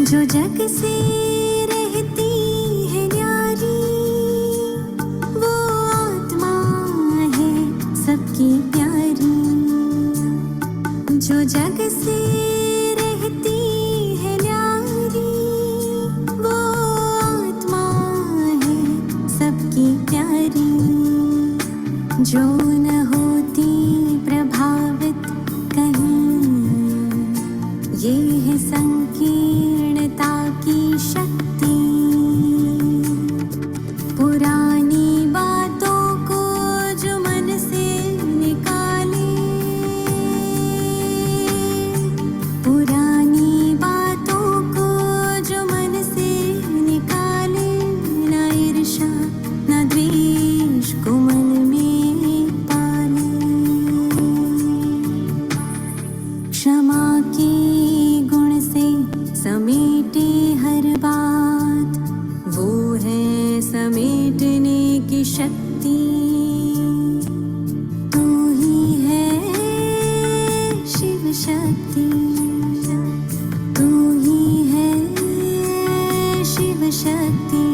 जो जग से रहती है न्यारी, वो आत्मा है सबकी प्यारी। जो जग से रहती है न्यारी, वो आत्मा है सबकी प्यारी। जो न होती प्रभावित कहीं, ये है संकीर्णता की शक्ति। पुरानी बातों को जो मन से निकाले, पुरानी बातों को जो मन से निकाले, न ईर्ष्या न द्वेष को मन में पाले। क्षमा की गुण से समेटे हर बात, वो है समेटने की शक्ति। तू ही है शिव शक्ति, तू ही है शिव शक्ति।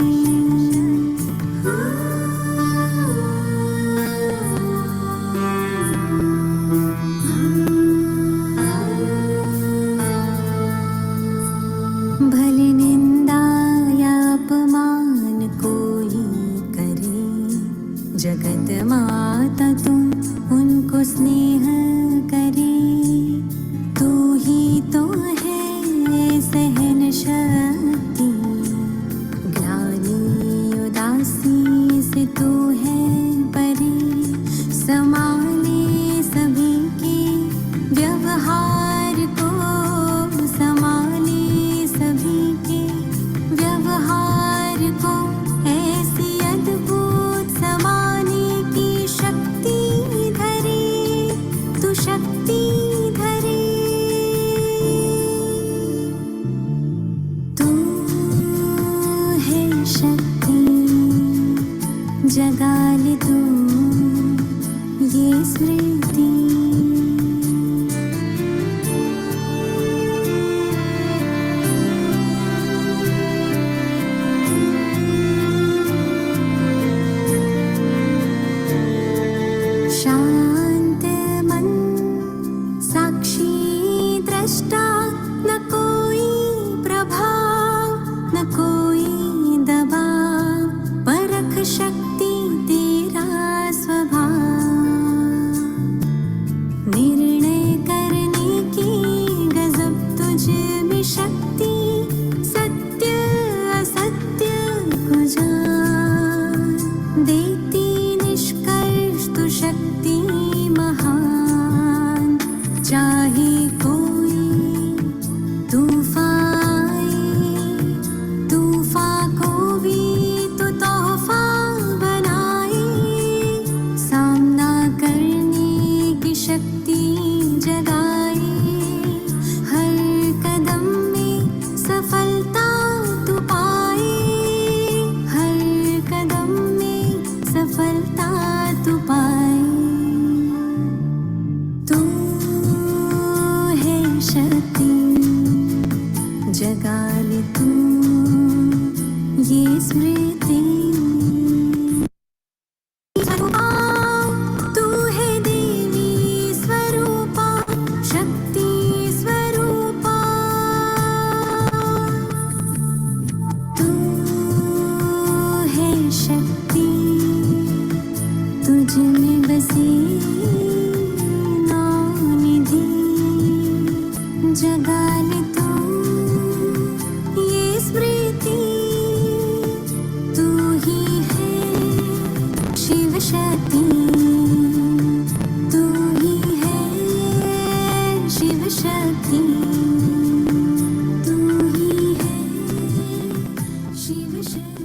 भले निंदा या अपमान कोई करे, जगत माता तुम उनको स्नेह करे। तू ही तो है सहन शक्ति, ग्लानि उदासी से तू है परे। संभाले सभी के व्यवहार को, संभाले सभी के व्यवहार को। ऐसी अद्भुत समाने की शक्ति धरे, तू शक्ति धरे। तू है शक्ति, जगा ले तू ये स्मृति। स्मृति स्वरूपा तू है देवी स्वरूपा शक्ति स्वरूपा तू है शक्ति तुझ में बसी नौ निधि जगा ले तू ये स्मृति तू ही है शिव शक्ति तू ही है शिव शक्ति तू ही है शिव शक्ति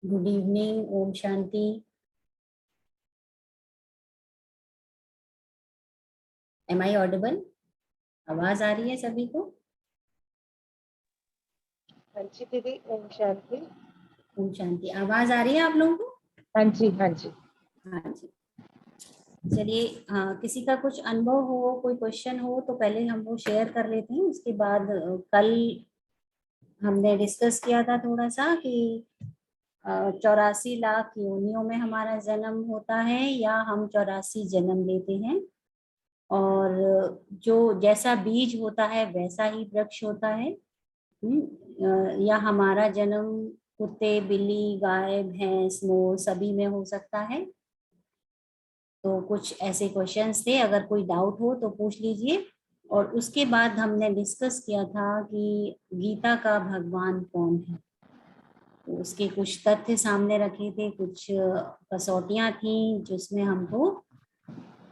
गुड इवनिंग, ओम शांति। Am I audible? आवाज आ रही है सभी को? हाँ जी दीदी, ओम शांति। ओम शांति। आवाज आ रही है आप लोगों को? हाँ जी हाँ जी। हाँ जी, चलिए। किसी का कुछ अनुभव हो, कोई क्वेश्चन हो तो पहले हम वो शेयर कर लेते हैं। उसके बाद कल हमने डिस्कस किया था थोड़ा सा कि 84 लाख योनियों में हमारा जन्म होता है या हम 84 जन्म लेते हैं, और जो जैसा बीज होता है वैसा ही वृक्ष होता है। या हमारा जन्म कुत्ते, बिल्ली, गाय, भैंस, मोर सभी में हो सकता है। तो कुछ ऐसे क्वेश्चंस थे, अगर कोई डाउट हो तो पूछ लीजिए। और उसके बाद हमने डिस्कस किया था कि गीता का भगवान कौन है। तो उसके कुछ तथ्य सामने रखे थे, कुछ कसौटियां थी जिसमें हमको।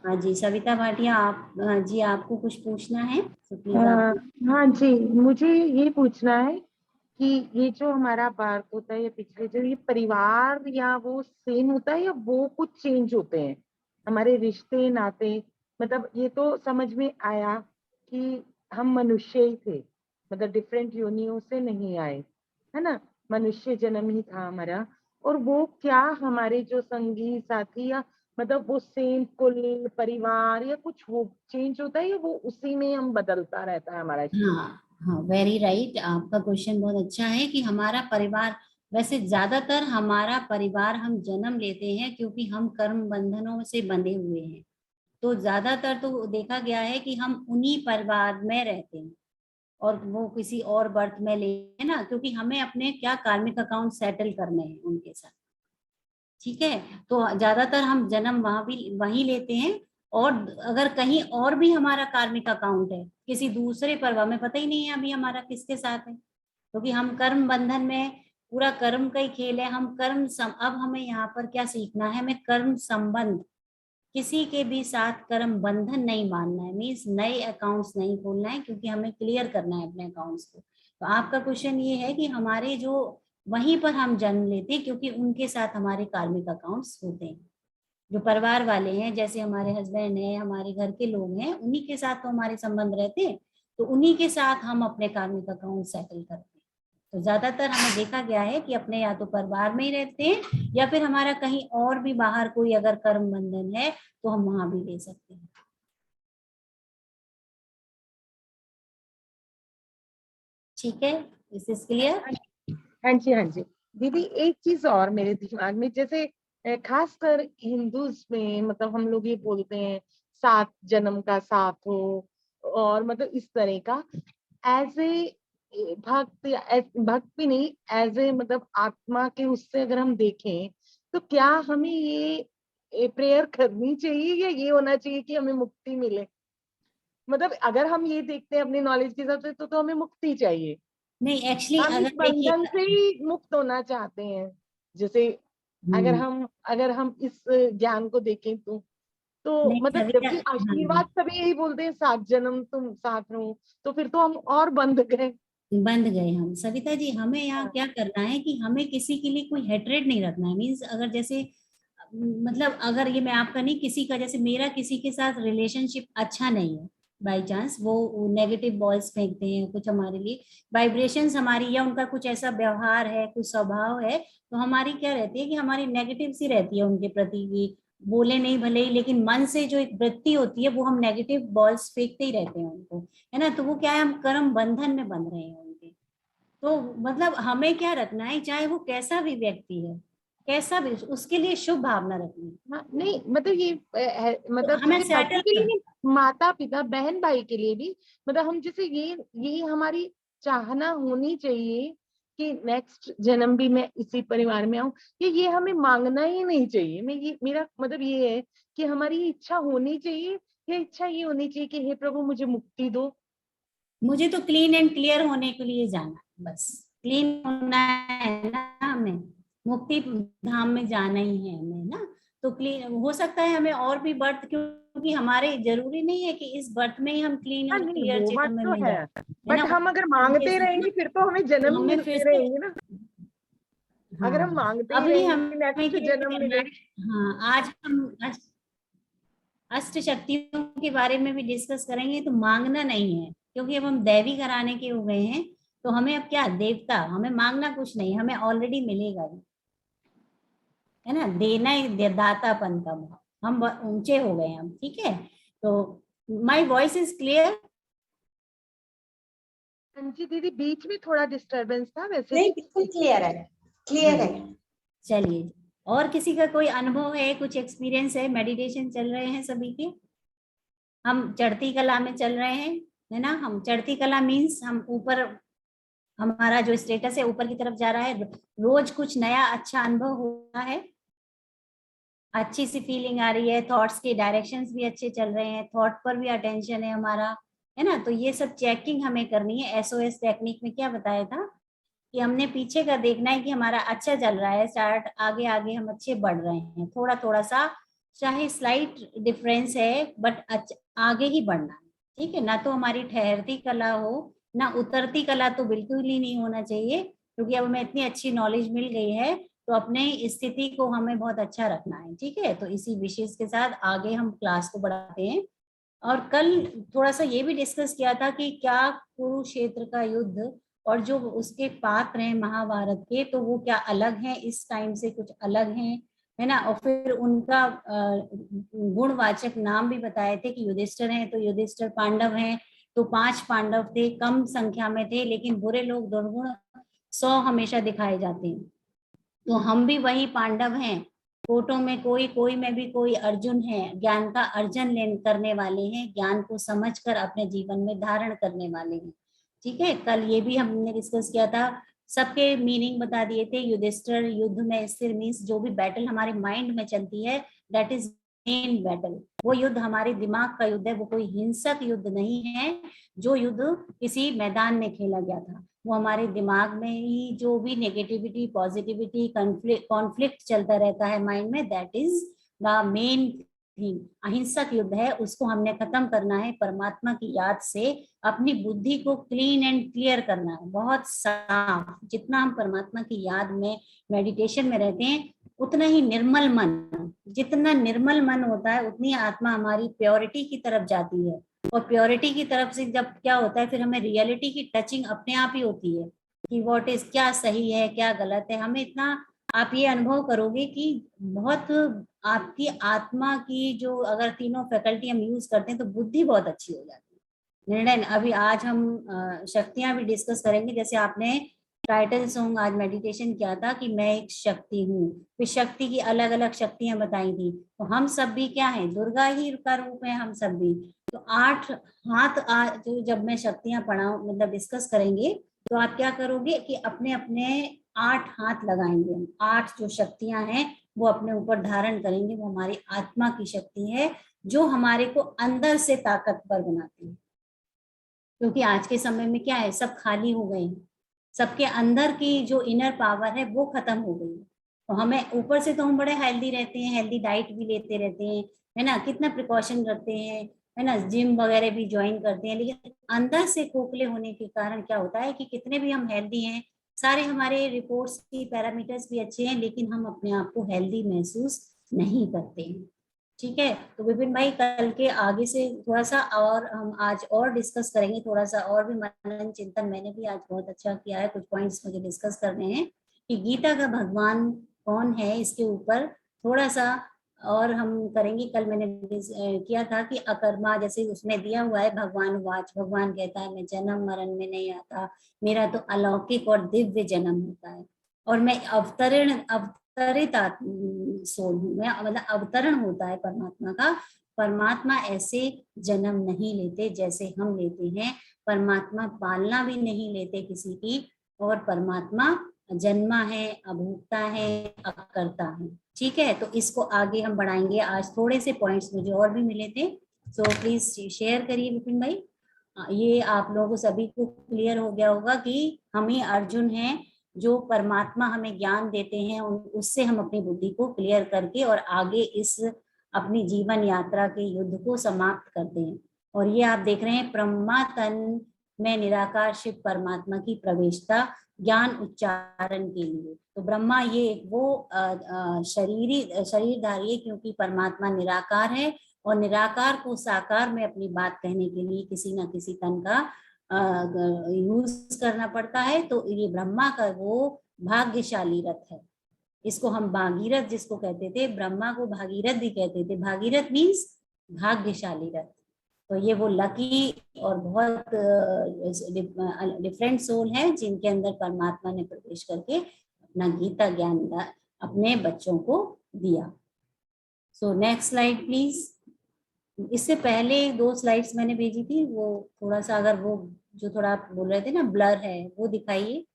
हाँ जी, सविता भाटिया, आप जी आपको कुछ पूछना है तो प्लीज आप। हाँ जी, मुझे ये पूछना है कि ये जो हमारा बार्थ होता है या पिछले जो ये परिवार या वो सेम होता है या वो कुछ चेंज होते हैं हमारे रिश्ते नाते। मतलब ये तो समझ में आया कि हम मनुष्य ही थे, मतलब डिफरेंट योनियों से नहीं आए, है ना, मनुष्य जन्म ही था हमारा। और वो क्या हमारे जो संगी साथी या मतलब वो सेम कुल परिवार या कुछ वो चेंज होता है या वो उसी में हम बदलता रहता है हमारा? हाँ हाँ, वेरी राइट। आपका क्वेश्चन बहुत अच्छा है कि हमारा परिवार, वैसे ज्यादातर हमारा परिवार हम जन्म लेते हैं क्योंकि हम कर्म बंधनों से बंधे हुए हैं। तो ज्यादातर तो देखा गया है कि हम उन्हीं परिवार में रहते हैं, और वो किसी और बर्थ में ले है ना, क्योंकि हमें अपने क्या कार्मिक अकाउंट सेटल करने हैं उनके साथ। ठीक है, तो ज्यादातर हम जन्म वहां भी वहीं लेते हैं। और अगर कहीं और भी हमारा कार्मिक अकाउंट है किसी दूसरे पर, हमें पता ही नहीं है अभी हमारा किसके साथ है, क्योंकि हम कर्म बंधन में, पूरा कर्म का ही खेल है। हम अब हमें यहाँ पर क्या सीखना है, हमें कर्म संबंध, किसी के भी साथ कर्म बंधन नहीं मानना है। मीन्स नए अकाउंट्स नहीं खोलना है, क्योंकि हमें क्लियर करना है अपने अकाउंट्स को। तो आपका क्वेश्चन ये है कि हमारे जो वहीं पर हम जन्म लेते हैं क्योंकि उनके साथ हमारे कार्मिक अकाउंट्स होते हैं। जो परिवार वाले हैं, जैसे हमारे हस्बैंड हैं, हमारे घर के लोग हैं, उन्हीं के साथ तो हमारे संबंध रहते हैं। तो उन्हीं के साथ हम अपने कार्मिक अकाउंट सेटल करते हैं। तो ज्यादातर हमें देखा गया है कि अपने या तो परिवार में ही रहते हैं, या फिर हमारा कहीं और भी बाहर कोई अगर कर्म बंधन है तो हम वहां भी ले सकते हैं। ठीक है, इस इज क्लियर? हाँ जी हाँ जी। दीदी एक चीज और मेरे दिमाग में, जैसे खासकर हिंदूज में मतलब हम लोग ये बोलते हैं 7 जन्म का साथ हो, और मतलब इस तरह का एज ए भक्त या भक्त भी नहीं, एज ए मतलब आत्मा के उससे अगर हम देखें तो क्या हमें ये प्रेयर करनी चाहिए या ये होना चाहिए कि हमें मुक्ति मिले? मतलब अगर हम ये देखते हैं अपनी नॉलेज के हिसाब से तो हमें मुक्ति चाहिए। नहीं, एक्चुअली हम अगर इस बंधन से देखिए, ही मुक्त होना चाहते हैं। जैसे अगर हम इस ज्ञान को देखें तो नहीं मतलब सविता, जबकि हाँ, आशीर्वाद सभी यही बोलते हैं 7 जन्म तुम साथ रहो, तो फिर तो हम और बंध गए। बंद गए हम। सविता जी, हमें यहाँ हाँ क्या करना है कि हमें किसी के लिए कोई हेट्रेड नहीं रखना है। मीन्स अगर जैसे, मतलब अगर ये मैं आपका नहीं, किसी का, जैसे मेरा किसी के साथ रिलेशनशिप अच्छा नहीं है, बाय चांस वो नेगेटिव बॉल्स फेंकते हैं कुछ हमारे लिए, वाइब्रेशंस हमारी, या उनका कुछ ऐसा व्यवहार है, कुछ स्वभाव है, तो हमारी क्या रहती है कि हमारी नेगेटिव सी रहती है उनके प्रति भी, बोले नहीं भले ही, लेकिन मन से जो एक वृत्ति होती है वो हम नेगेटिव बॉल्स फेंकते ही रहते हैं उनको, है ना। तो वो क्या है, हम कर्म बंधन में बंध रहे हैं उनके। तो मतलब हमें क्या रखना है, चाहे वो कैसा भी व्यक्ति है, कैसा भी, उसके लिए शुभ भावना रखनी है। हाँ, नहीं मतलब ये तो मतलब हमें सिर्फ बच्चों के लिए सेटल, नहीं, माता पिता बहन भाई के लिए भी, मतलब हम जैसे ये हमारी चाहना होनी चाहिए कि नेक्स्ट जन्म भी मैं इसी परिवार में आऊं। ये हमें मांगना ही नहीं चाहिए। मैं ये मेरा मतलब ये है कि हमारी इच्छा होनी चाहिए, या इच्छा ये होनी चाहिए कि हे प्रभु मुझे मुक्ति दो। मुझे तो क्लीन एंड क्लियर होने के लिए जाना है, बस क्लीन होना है ना हमें, मुक्ति धाम में जाना ही है हमें ना। तो क्लीन हो सकता है हमें और भी बर्थ, क्योंकि हमारे जरूरी नहीं है कि इस बर्थ में ही हम क्लीन हाँ और नहीं क्लियर वो बात चेतन में तो मिल है, जाए, है बट ना। हम अगर उनके मांगते साथ ना, रहेंगे फिर तो हमें तो जन्म ही हमें फिर मिलते से, रहेंगे ना। अगर हम हाँ मांगते ही अभी रहेंगे कि हमें नेक्स्ट क्या जन्म करना मिले। है, हाँ आज हम अष्ट शक्तियों के बारे में भी डिस्कस करेंगे। तो मांगना नहीं है, क्योंकि अब हम दैवी घराने के हो गए हैं, तो हमें अब क्या देवता, हमें मांगना कुछ नहीं, हमें ऑलरेडी मिलेगा ही, है ना। देना ही दातापन का भाव, हम ऊंचे हो गए हैं हम, ठीक है। तो माई वॉइस इज क्लियर? हाँ जी दीदी, बीच में थोड़ा डिस्टरबेंस था वैसे नहीं, तो। बिल्कुल क्लियर है, क्लियर है। चलिए, और किसी का कोई अनुभव है, कुछ एक्सपीरियंस है? मेडिटेशन चल रहे हैं सभी के, हम चढ़ती कला में चल रहे हैं, है ना। हम चढ़ती कला मीन्स हम ऊपर, हमारा जो स्टेटस है ऊपर की तरफ जा रहा है, रोज कुछ नया अच्छा अनुभव हो रहा है, अच्छी सी फीलिंग आ रही है, थॉट्स के डायरेक्शंस भी अच्छे चल रहे हैं, थॉट पर भी अटेंशन है हमारा, है ना। तो ये सब चेकिंग हमें करनी है। एसओएस टेक्निक में क्या बताया था कि हमने पीछे का देखना है कि हमारा अच्छा चल रहा है, स्टार्ट आगे आगे हम अच्छे बढ़ रहे हैं, थोड़ा थोड़ा सा चाहे स्लाइट डिफरेंस है, बट आगे ही बढ़ना है, ठीक है ना। तो हमारी ठहरती कला हो ना, उतरती कला तो बिल्कुल ही नहीं होना चाहिए, क्योंकि अब हमें इतनी अच्छी नॉलेज मिल गई है, तो अपने स्थिति को हमें बहुत अच्छा रखना है, ठीक है। तो इसी विशेष के साथ आगे हम क्लास को बढ़ाते हैं। और कल थोड़ा सा ये भी डिस्कस किया था कि क्या कुरुक्षेत्र का युद्ध और जो उसके पात्र हैं महाभारत के, तो वो क्या अलग हैं, इस टाइम से कुछ अलग हैं, है ना। और फिर उनका गुणवाचक नाम भी बताए थे कि युधिष्ठिर हैं तो युधिष्ठिर, पांडव हैं तो 5 पांडव थे, कम संख्या में थे, लेकिन बुरे लोग दुर्गुण 100 हमेशा दिखाए जाते हैं। तो हम भी वही पांडव हैं, फोटो में कोई कोई में भी कोई अर्जुन है, ज्ञान का अर्जन लेन करने वाले हैं, ज्ञान को समझकर अपने जीवन में धारण करने वाले हैं, ठीक है। कल ये भी हमने डिस्कस किया था, सबके मीनिंग बता दिए थे। युधिष्ठिर युद्ध में स्थिर मीन्स जो भी बैटल हमारे माइंड में चलती है, दैट इज मेन बैटल। वो युद्ध हमारे दिमाग का युद्ध है, वो कोई हिंसक युद्ध नहीं है। जो युद्ध किसी मैदान में खेला गया था, वो हमारे दिमाग में ही जो भी नेगेटिविटी पॉजिटिविटी कॉन्फ्लिक्ट चलता रहता है माइंड में, that is the main thing. अहिंसक युद्ध है, उसको हमने खत्म करना है परमात्मा की याद से। अपनी बुद्धि को क्लीन एंड क्लियर करना है, बहुत साफ। जितना हम परमात्मा की याद में मेडिटेशन में रहते हैं, उतना ही निर्मल मन, जितना निर्मल मन होता है उतनी आत्मा हमारी प्योरिटी की तरफ जाती है। और प्योरिटी की तरफ से जब क्या होता है, फिर हमें रियलिटी की टचिंग अपने आप ही होती है कि व्हाट इज, क्या सही है क्या गलत है। हमें इतना, आप ये अनुभव करोगे कि बहुत आपकी आत्मा की जो, अगर तीनों फैकल्टी हम यूज करते हैं तो बुद्धि बहुत अच्छी हो जाती है। निर्णय, अभी आज हम शक्तियां भी डिस्कस करेंगे। जैसे आपने टाइटल सॉन्ग आज मेडिटेशन किया था कि मैं एक शक्ति हूँ, फिर शक्ति की अलग अलग शक्तियां बताई थी। तो हम सब भी क्या है, दुर्गा ही का रूप है हम सब भी। तो 8 हाथ जो जब मैं शक्तियां पढ़ाऊं, मतलब डिस्कस करेंगे, तो आप क्या करोगे कि अपने अपने 8 हाथ लगाएंगे हम। 8 जो शक्तियां हैं वो अपने ऊपर धारण करेंगे, वो हमारी आत्मा की शक्ति है, जो हमारे को अंदर से ताकतवर बनाती है। क्योंकि आज के समय में क्या है, सब खाली हो गए हैं, सबके अंदर की जो इनर पावर है वो खत्म हो गई है। तो हमें ऊपर से तो हम बड़े हेल्दी रहते हैं, हेल्दी डाइट भी लेते रहते हैं, है ना, कितना प्रिकॉशन रखते हैं, है ना, जिम वगैरह भी ज्वाइन करते हैं, लेकिन अंदर से खोखले होने के कारण क्या होता है कि कितने भी हम हेल्दी हैं, सारे हमारे रिपोर्ट्स की पैरामीटर्स भी अच्छे हैं, लेकिन हम अपने आप को हेल्दी महसूस नहीं करते हैं। ठीक है। तो विपिन भाई कल के आगे से थोड़ा सा और हम आज और डिस्कस करेंगे, थोड़ा सा और भी मनन चिंतन मैंने भी आज बहुत अच्छा किया है, कुछ पॉइंट्स मुझे डिस्कस करने हैं कि गीता का भगवान कौन है, इसके ऊपर थोड़ा सा और हम करेंगे। कल मैंने किया था कि अकर्मा, जैसे उसमें दिया हुआ है भगवान वाच, भगवान कहता है मैं जन्म मरण में नहीं आता, मेरा तो अलौकिक और दिव्य जन्म होता है, और मैं अवतरित सोल हूँ, मैं मतलब अवतरण होता है परमात्मा का। परमात्मा ऐसे जन्म नहीं लेते जैसे हम लेते हैं, परमात्मा पालना भी नहीं लेते किसी की, और परमात्मा जन्मा है, अभोक्ता है, अकर्ता है। ठीक है, तो इसको आगे हम बढ़ाएंगे। आज थोड़े से पॉइंट्स मुझे और भी मिले थे, सो प्लीज शेयर करिए विपिन भाई। ये आप लोगों को सभी को क्लियर हो गया होगा कि हम ही अर्जुन हैं, जो परमात्मा हमें ज्ञान देते हैं, उससे हम अपनी बुद्धि को क्लियर करके और आगे इस अपनी जीवन यात्रा के युद्ध को समाप्त करते हैं। और ये आप देख रहे हैं ब्रह्मा तन में निराकार शिव परमात्मा की प्रवेशता ज्ञान उच्चारण के लिए। तो ब्रह्मा ये वो शरीरधारी है, क्योंकि परमात्मा निराकार है, और निराकार को साकार में अपनी बात कहने के लिए किसी ना किसी तन का यूज करना पड़ता है। तो ये ब्रह्मा का वो भाग्यशाली रथ है, इसको हम भागीरथ जिसको कहते थे, ब्रह्मा को भागीरथ भी कहते थे। भागीरथ मीन्स भाग्यशाली रथ। तो ये वो लकी और बहुत डिफरेंट सोल है जिनके अंदर परमात्मा ने प्रवेश करके अपना गीता ज्ञान अपने बच्चों को दिया। So next slide please. इससे पहले 2 स्लाइड्स मैंने भेजी थी, वो थोड़ा सा अगर वो जो थोड़ा आप बोल रहे थे ना ब्लर है, वो दिखाइए।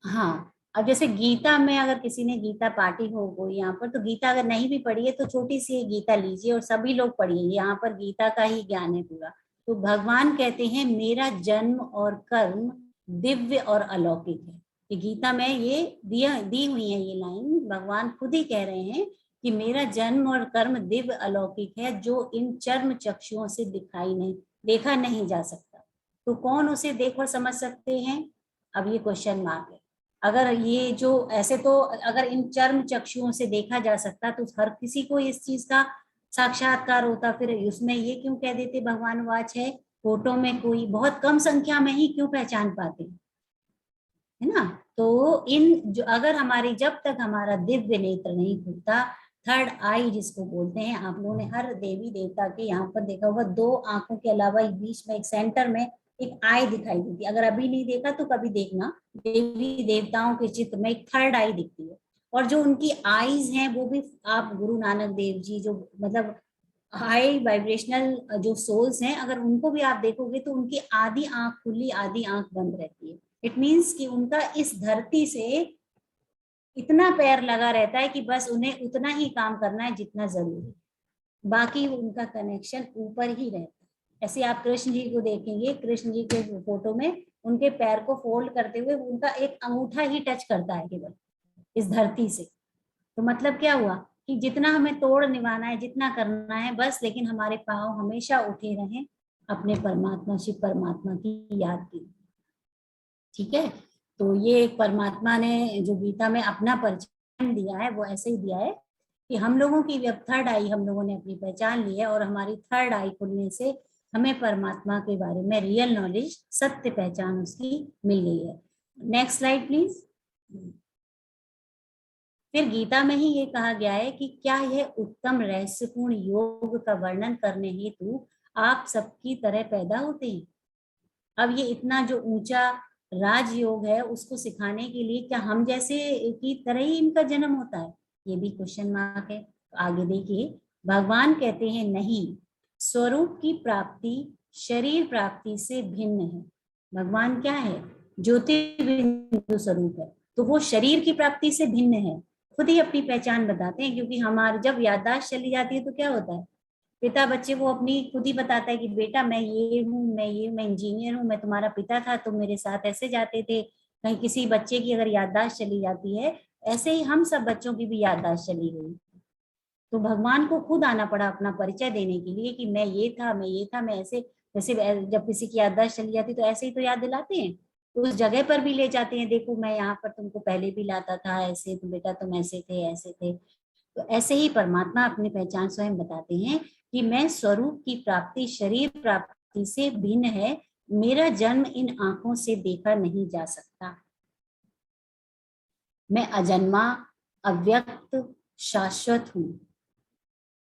हाँ, अब जैसे गीता में अगर किसी ने गीता पाठी हो कोई यहाँ पर, तो गीता अगर नहीं भी पढ़ी है तो छोटी सी गीता लीजिए और सभी लोग पढ़िए, यहाँ पर गीता का ही ज्ञान है पूरा। तो भगवान कहते हैं मेरा जन्म और कर्म दिव्य और अलौकिक है। कि गीता में ये दी हुई है ये लाइन, भगवान खुद ही कह रहे हैं कि मेरा जन्म और कर्म दिव्य अलौकिक है, जो इन चर्म चक्षुओं से देखा नहीं जा सकता। तो कौन उसे देख और समझ सकते हैं? अब ये क्वेश्चन मार्क है। अगर ये जो ऐसे तो अगर इन चर्म चक्षुओं से देखा जा सकता तो हर किसी को इस चीज का साक्षात्कार होता, फिर उसमें ये क्यों कह देते भगवान वाच है, फोटो में कोई बहुत कम संख्या में ही क्यों पहचान पाते, है ना। तो इन जो अगर हमारी जब तक हमारा दिव्य नेत्र नहीं खुलता, थर्ड आई जिसको बोलते हैं, आप लोगों ने हर देवी देवता के यहाँ पर देखा होगा 2 आंखों के अलावा बीच में एक सेंटर में एक आई दिखाई देती है। अगर अभी नहीं देखा तो कभी देखना, देवी देवताओं के चित्र में एक थर्ड आई दिखती है। और जो उनकी आईज हैं वो भी, आप गुरु नानक देव जी जो मतलब हाई वाइब्रेशनल जो सोल्स हैं, अगर उनको भी आप देखोगे तो उनकी आधी आंख खुली आधी आंख बंद रहती है। इट मीन्स कि उनका इस धरती से इतना पैर लगा रहता है कि बस उन्हें उतना ही काम करना है जितना जरूरी है, बाकी उनका कनेक्शन ऊपर ही रहता है। ऐसे आप कृष्ण जी को देखेंगे, कृष्ण जी के फोटो में उनके पैर को फोल्ड करते हुए उनका एक अंगूठा ही टच करता है केवल इस धरती से। तो मतलब क्या हुआ कि जितना हमें तोड़ निभाना है, जितना करना है बस, लेकिन हमारे पांव हमेशा उठे रहें अपने परमात्मा शिव परमात्मा की याद की। ठीक है, तो ये एक परमात्मा ने जो गीता में अपना परिचय दिया है वो ऐसे ही दिया है कि हम लोगों की अब थर्ड आई हम लोगों ने अपनी पहचान ली है, और हमारी थर्ड आई खुलने से हमें परमात्मा के बारे में रियल नॉलेज, सत्य पहचान उसकी मिल गई है। Next slide please. फिर गीता में ही ये कहा गया है कि क्या यह उत्तम रहस्यपूर्ण योग का वर्णन करने हेतु आप सबकी तरह पैदा होते हैं। अब ये इतना जो ऊंचा राजयोग है उसको सिखाने के लिए क्या हम जैसे की तरह ही इनका जन्म होता है, ये भी क्वेश्चन मार्क है। तो आगे देखिए, भगवान कहते हैं नहीं, स्वरूप की प्राप्ति शरीर प्राप्ति से भिन्न है। भगवान क्या है? ज्योतिर्बिंदु स्वरूप है, तो वो शरीर की प्राप्ति से भिन्न है। खुद ही अपनी पहचान बताते हैं, क्योंकि हमारी जब याददाश्त चली जाती है तो क्या होता है, पिता बच्चे को अपनी खुद ही बताता है कि बेटा मैं ये हूँ, मैं इंजीनियर हूँ, मैं तुम्हारा पिता था, तुम मेरे साथ ऐसे जाते थे। कहीं किसी बच्चे की अगर याददाश्त चली जाती है, ऐसे ही हम सब बच्चों की भी याददाश्त चली गई। तो भगवान को खुद आना पड़ा अपना परिचय देने के लिए कि मैं ये था, मैं ये था, मैं ऐसे। जैसे जब किसी की याददाश्त चली जाती तो ऐसे ही तो याद दिलाते हैं, तो उस जगह पर भी ले जाते हैं, देखो मैं यहाँ पर तुमको पहले भी लाता था, ऐसे तो बेटा तुम ऐसे थे ऐसे थे। तो ऐसे ही परमात्मा अपनी पहचान स्वयं बताते हैं कि मैं स्वरूप की प्राप्ति शरीर प्राप्ति से भिन्न है, मेरा जन्म इन आंखों से देखा नहीं जा सकता। मैं अजन्मा, अव्यक्त, शाश्वत हूँ,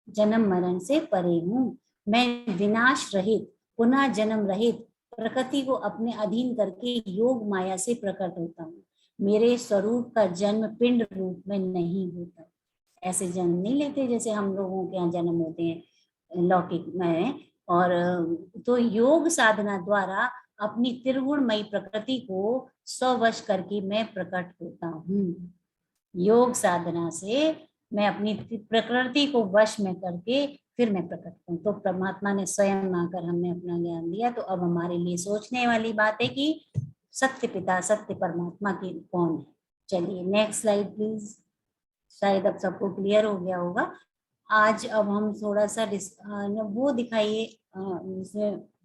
जन्म मरण से परे हूँ। मैं विनाश रहित, पुनः जन्म रहित, प्रकृति को अपने अधीन करके योग माया से प्रकट होता हूँ। मेरे स्वरूप का जन्म पिंड रूप में नहीं होता। ऐसे जन्म नहीं लेते जैसे हम लोगों के यहाँ जन्म होते हैं लौकिक में। और तो योग साधना द्वारा अपनी त्रिगुणमयी प्रकृति को स्ववश करके मैं प्रकट होता हूँ। योग साधना से मैं अपनी प्रकृति को वश में करके फिर मैं प्रकट हूँ। तो परमात्मा ने स्वयं आकर हमें अपना ज्ञान दिया। तो अब हमारे लिए सोचने वाली बात है कि सत्य पिता सत्य परमात्मा की कौन है। चलिए नेक्स्ट स्लाइड प्लीज। शायद अब सबको क्लियर हो गया होगा। आज अब हम थोड़ा सा वो दिखाइए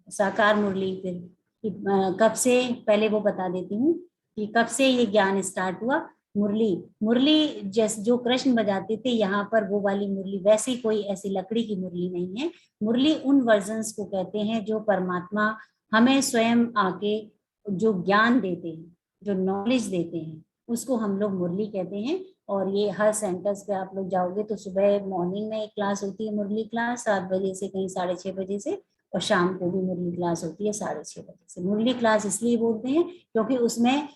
साकार मुरली फिर कब से, पहले वो बता देती हूँ कि कब से ये ज्ञान स्टार्ट हुआ। मुरली जैसे जो कृष्ण बजाते थे यहाँ पर वो वाली मुरली, वैसी कोई ऐसी लकड़ी की मुरली नहीं है। मुरली उन वर्जन्स को कहते हैं जो परमात्मा हमें स्वयं आके जो ज्ञान देते हैं, जो नॉलेज देते हैं, उसको हम लोग मुरली कहते हैं। और ये हर सेंटर्स पे आप लोग जाओगे तो सुबह मॉर्निंग में एक क्लास होती है मुरली क्लास 7 बजे से कहीं 6:30 बजे से, और शाम को भी मुरली क्लास होती है 6:30 बजे से। मुरली क्लास इसलिए बोलते हैं क्योंकि उसमें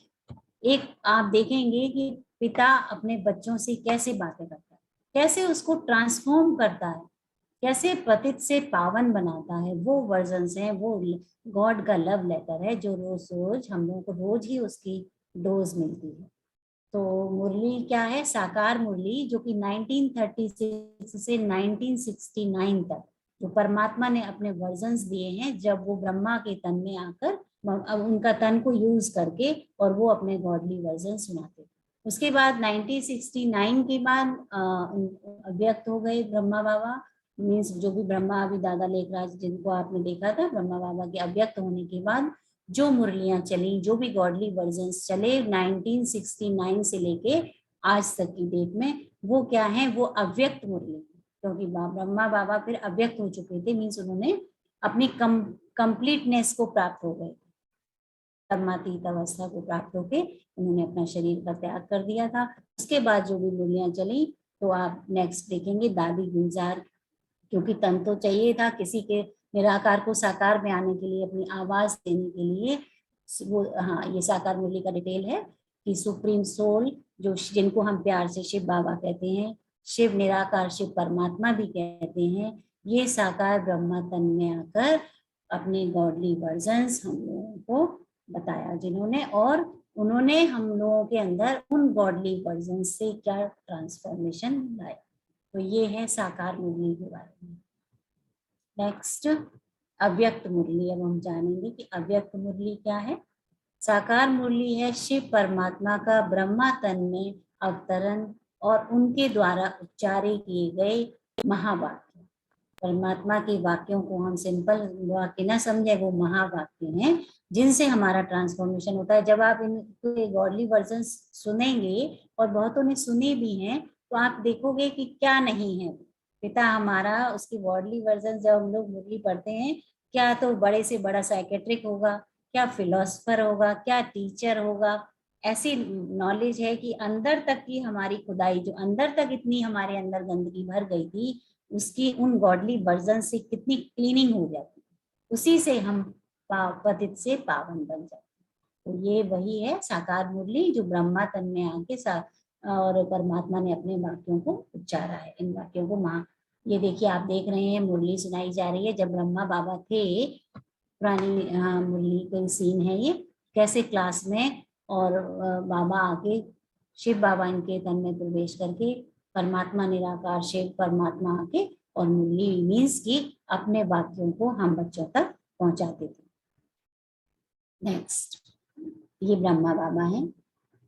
एक आप देखेंगे कि पिता अपने बच्चों से कैसे बातें करता है, कैसे उसको ट्रांसफॉर्म करता है, कैसे पतित से पावन बनाता है। वो वर्जन्स हैं, वो गॉड का लव लेटर है जो रोज रोज हम लोगों को रोज ही उसकी डोज मिलती है। तो मुरली क्या है, साकार मुरली, जो कि 1936 से 1969 तक जो परमात्मा ने अपने वर्जन्स दिए हैं, जब वो ब्रह्मा के तन में आकर अब उनका तन को यूज करके और वो अपने गॉडली वर्जन सुनाते। उसके बाद 1969 के बाद अव्यक्त हो गए ब्रह्मा बाबा, मीन्स जो भी ब्रह्मा अभी दादा लेखराज जिनको आपने देखा था, ब्रह्मा बाबा के अव्यक्त होने के बाद जो मुरलियां चली, जो भी गॉडली वर्जन्स चले 1969 से लेके आज तक की डेट में, वो क्या है, वो अव्यक्त मुरली, क्योंकि ब्रह्मा बाबा फिर अव्यक्त हो चुके थे, मीन्स उन्होंने अपनी कंप्लीटनेस को प्राप्त हो गए, कर्मातीत अवस्था को प्राप्त होके उन्होंने अपना शरीर का त्याग कर दिया था। उसके बाद जो भी मुरलियां चली, तो आप नेक्स्ट देखेंगे दादी गुलजार, क्योंकि तन तो चाहिए था किसी के निराकार को साकार में आने के लिए, अपनी आवाज देने के लिए। वो हाँ, ये साकार मुरली का डिटेल है कि सुप्रीम सोल, जो जिनको हम प्यार से शिव बाबा कहते हैं, शिव निराकार शिव परमात्मा भी कहते हैं, ये साकार ब्रह्मा तन में आकर अपने गॉडली वर्जन्स हम लोगों को बताया जिन्होंने, और उन्होंने हम लोगों के अंदर उन गॉडली वर्जन से क्या ट्रांसफॉर्मेशन लाया। तो ये है साकार मुरली के बारे में। नेक्स्ट अव्यक्त मुरली। अब हम जानेंगे कि अव्यक्त मुरली क्या है। साकार मुरली है शिव परमात्मा का ब्रह्मा तन में अवतरण और उनके द्वारा उच्चारे किए गए महावाक्य। परमात्मा के वाक्यों को हम सिंपल वाक्य ना समझे, वो महावाक्य हैं जिनसे हमारा ट्रांसफॉर्मेशन होता है। जब आप इन गॉडली वर्जन सुनेंगे, और बहुतों ने सुने भी हैं, तो आप देखोगे कि क्या नहीं है पिता हमारा, उसकी गॉडली वर्जन जब हम लोग मुरली पढ़ते हैं, क्या तो बड़े से बड़ा साइकेट्रिक होगा, क्या फिलोसफर होगा, क्या टीचर होगा। ऐसी नॉलेज है कि अंदर तक की हमारी खुदाई, जो अंदर तक इतनी हमारे अंदर गंदगी भर गई थी, उसकी उन गॉडली वर्जन से कितनी क्लीनिंग हो जाती, उसी से हम पतित से पावन बन जाते। तो ये वही है साकार मुरली जो ब्रह्मा तन में आके और परमात्मा ने अपने वाक्यों को उच्चारा है। इन वाक्यों को ये देखिए आप देख रहे हैं मुरली सुनाई जा रही है। जब ब्रह्मा बाबा थे, पुरानी मुरली कोई सीन है ये, कैसे क्लास में और बाबा आके शिव बाबा इनके तन में प्रवेश करके परमात्मा निराकार शिव परमात्मा आके और मुरली मीन्स की अपने वाक्यों को हम बच्चों तक पहुंचाते थे। नेक्स्ट ये ब्रह्मा बाबा हैं,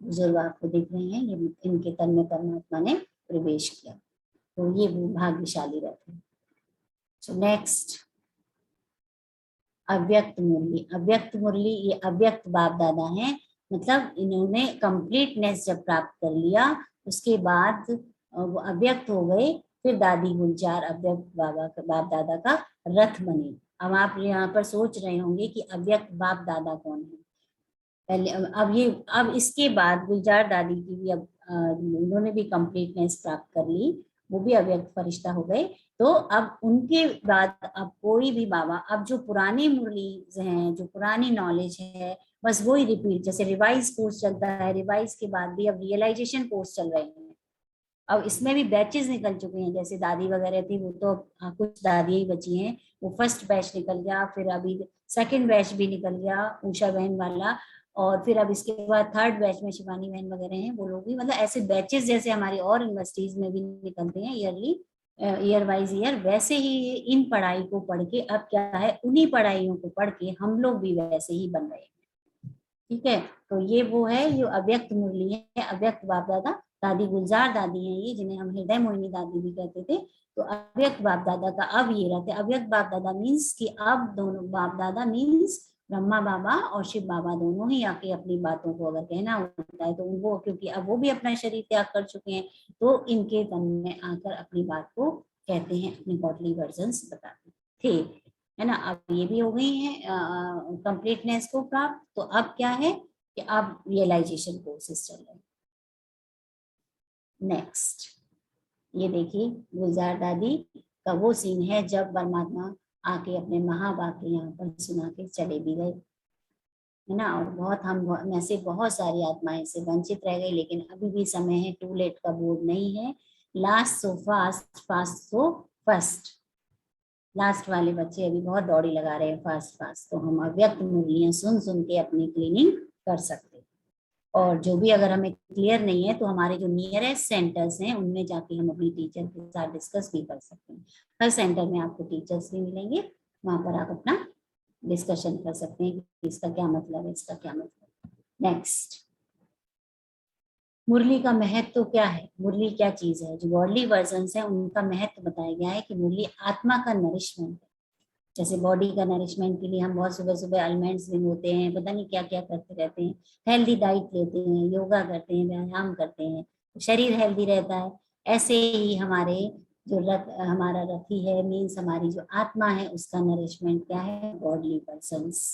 बुजुर्ग आपको देख रहे हैं, ये इनके तन में परमात्मा ने प्रवेश किया, तो ये वो भाग्यशाली रहते हैं। सो नेक्स्ट अव्यक्त मुरली। अव्यक्त मुरली ये अव्यक्त बाप दादा हैं, मतलब इन्होंने कंप्लीटनेस जब प्राप्त कर लिया, उसके बाद वो अव्यक्त हो गए, फिर दादी गुलजार अव्यक्त बाप दादा का रथ बने। अब आप यहाँ पर सोच रहे होंगे कि अव्यक्त बाप दादा कौन है। पहले अब इसके बाद गुलजार दादी की भी अब उन्होंने भी कंप्लीटनेस प्राप्त कर ली, वो भी अव्यक्त फरिश्ता हो गए। तो अब उनके बाद अब कोई भी बाबा, अब जो पुरानी मुरली हैं, जो पुरानी नॉलेज है, बस वही रिपीट, जैसे रिवाइज कोर्स चलता है, रिवाइज के बाद भी अब रियलाइजेशन कोर्स चल रहे हैं। अब इसमें भी बैचेस निकल चुके हैं, जैसे दादी वगैरह थी वो तो कुछ दादियां ही बची हैं, वो फर्स्ट बैच निकल गया, फिर अभी सेकंड बैच भी निकल गया उषा बहन वाला, और फिर अब इसके बाद थर्ड बैच में शिवानी बहन वगैरह हैं, वो लोग भी, मतलब ऐसे बैचेस जैसे हमारी और यूनिवर्सिटीज में भी निकलते हैं ईयरली, ईयर वाइज ईयर, वैसे ही इन पढ़ाई को पढ़ के अब क्या है, उन्हीं पढ़ाइयों को पढ़ के हम लोग भी वैसे ही बन रहे हैं। ठीक है, तो ये वो है, ये अव्यक्त मुरली है, अव्यक्त बाप दादा। दादी गुलजार दादी हैं ये, जिन्हें हम हृदय मोहिनी दादी भी कहते थे। तो अव्यक्त बाप दादा का अब ये रहते, अव्यक्त बाप दादा मीन्स कि अब दोनों बाप दादा मीन्स ब्रह्मा बाबा और शिव बाबा दोनों ही आके अपनी बातों को अगर कहना होता है तो उनको, क्योंकि अब वो भी अपना शरीर त्याग कर चुके हैं, तो इनके तन में आकर अपनी बात को कहते हैं, अपनी गॉडली वर्जन्स बताते थे, है ना। अब ये भी हो गई है कंप्लीटनेस को प्राप्त। तो अब क्या है कि अब रियलाइजेशन कोर्सेस चल रहे हैं। नेक्स्ट ये देखिए, गुलजार दादी का वो सीन है जब परमात्मा आके अपने महावाक्य यहाँ पर सुना के चले भी गए, है ना। और बहुत हम ऐसे बहुत सारी आत्माएं से वंचित रह गई, लेकिन अभी भी समय है, टू लेट का बोर्ड नहीं है। Last so fast, fast so first, last वाले बच्चे अभी बहुत दौड़ी लगा रहे हैं फास्ट फास्ट, तो हम अव्यक्त मुरलियां सुन सुन के अपनी क्लीनिंग कर सकते हैं। और जो भी अगर हमें क्लियर नहीं है तो हमारे जो नियरेस्ट सेंटर्स हैं उनमें जाके हम अपनी टीचर के साथ डिस्कस भी कर सकते हैं। हर सेंटर में आपको टीचर्स भी मिलेंगे, वहां पर आप अपना डिस्कशन कर सकते हैं कि इसका क्या मतलब है, इसका क्या मतलब। नेक्स्ट, मुरली का महत्व तो क्या है, मुरली क्या चीज है। जो गॉडली वर्जन्स है उनका महत्व बताया गया है कि मुरली आत्मा का नरिशमेंट है। जैसे बॉडी का नरिशमेंट के लिए हम बहुत सुबह सुबह अल्मंड्स भिगोते हैं, पता नहीं क्या क्या करते रहते हैं, हेल्दी डाइट लेते हैं, योगा करते हैं, व्यायाम करते हैं, शरीर हेल्दी रहता है। ऐसे ही हमारे जो हमारा रथी है, मीन्स हमारी जो आत्मा है, उसका नरिशमेंट क्या है, गॉडली पर्सन्स।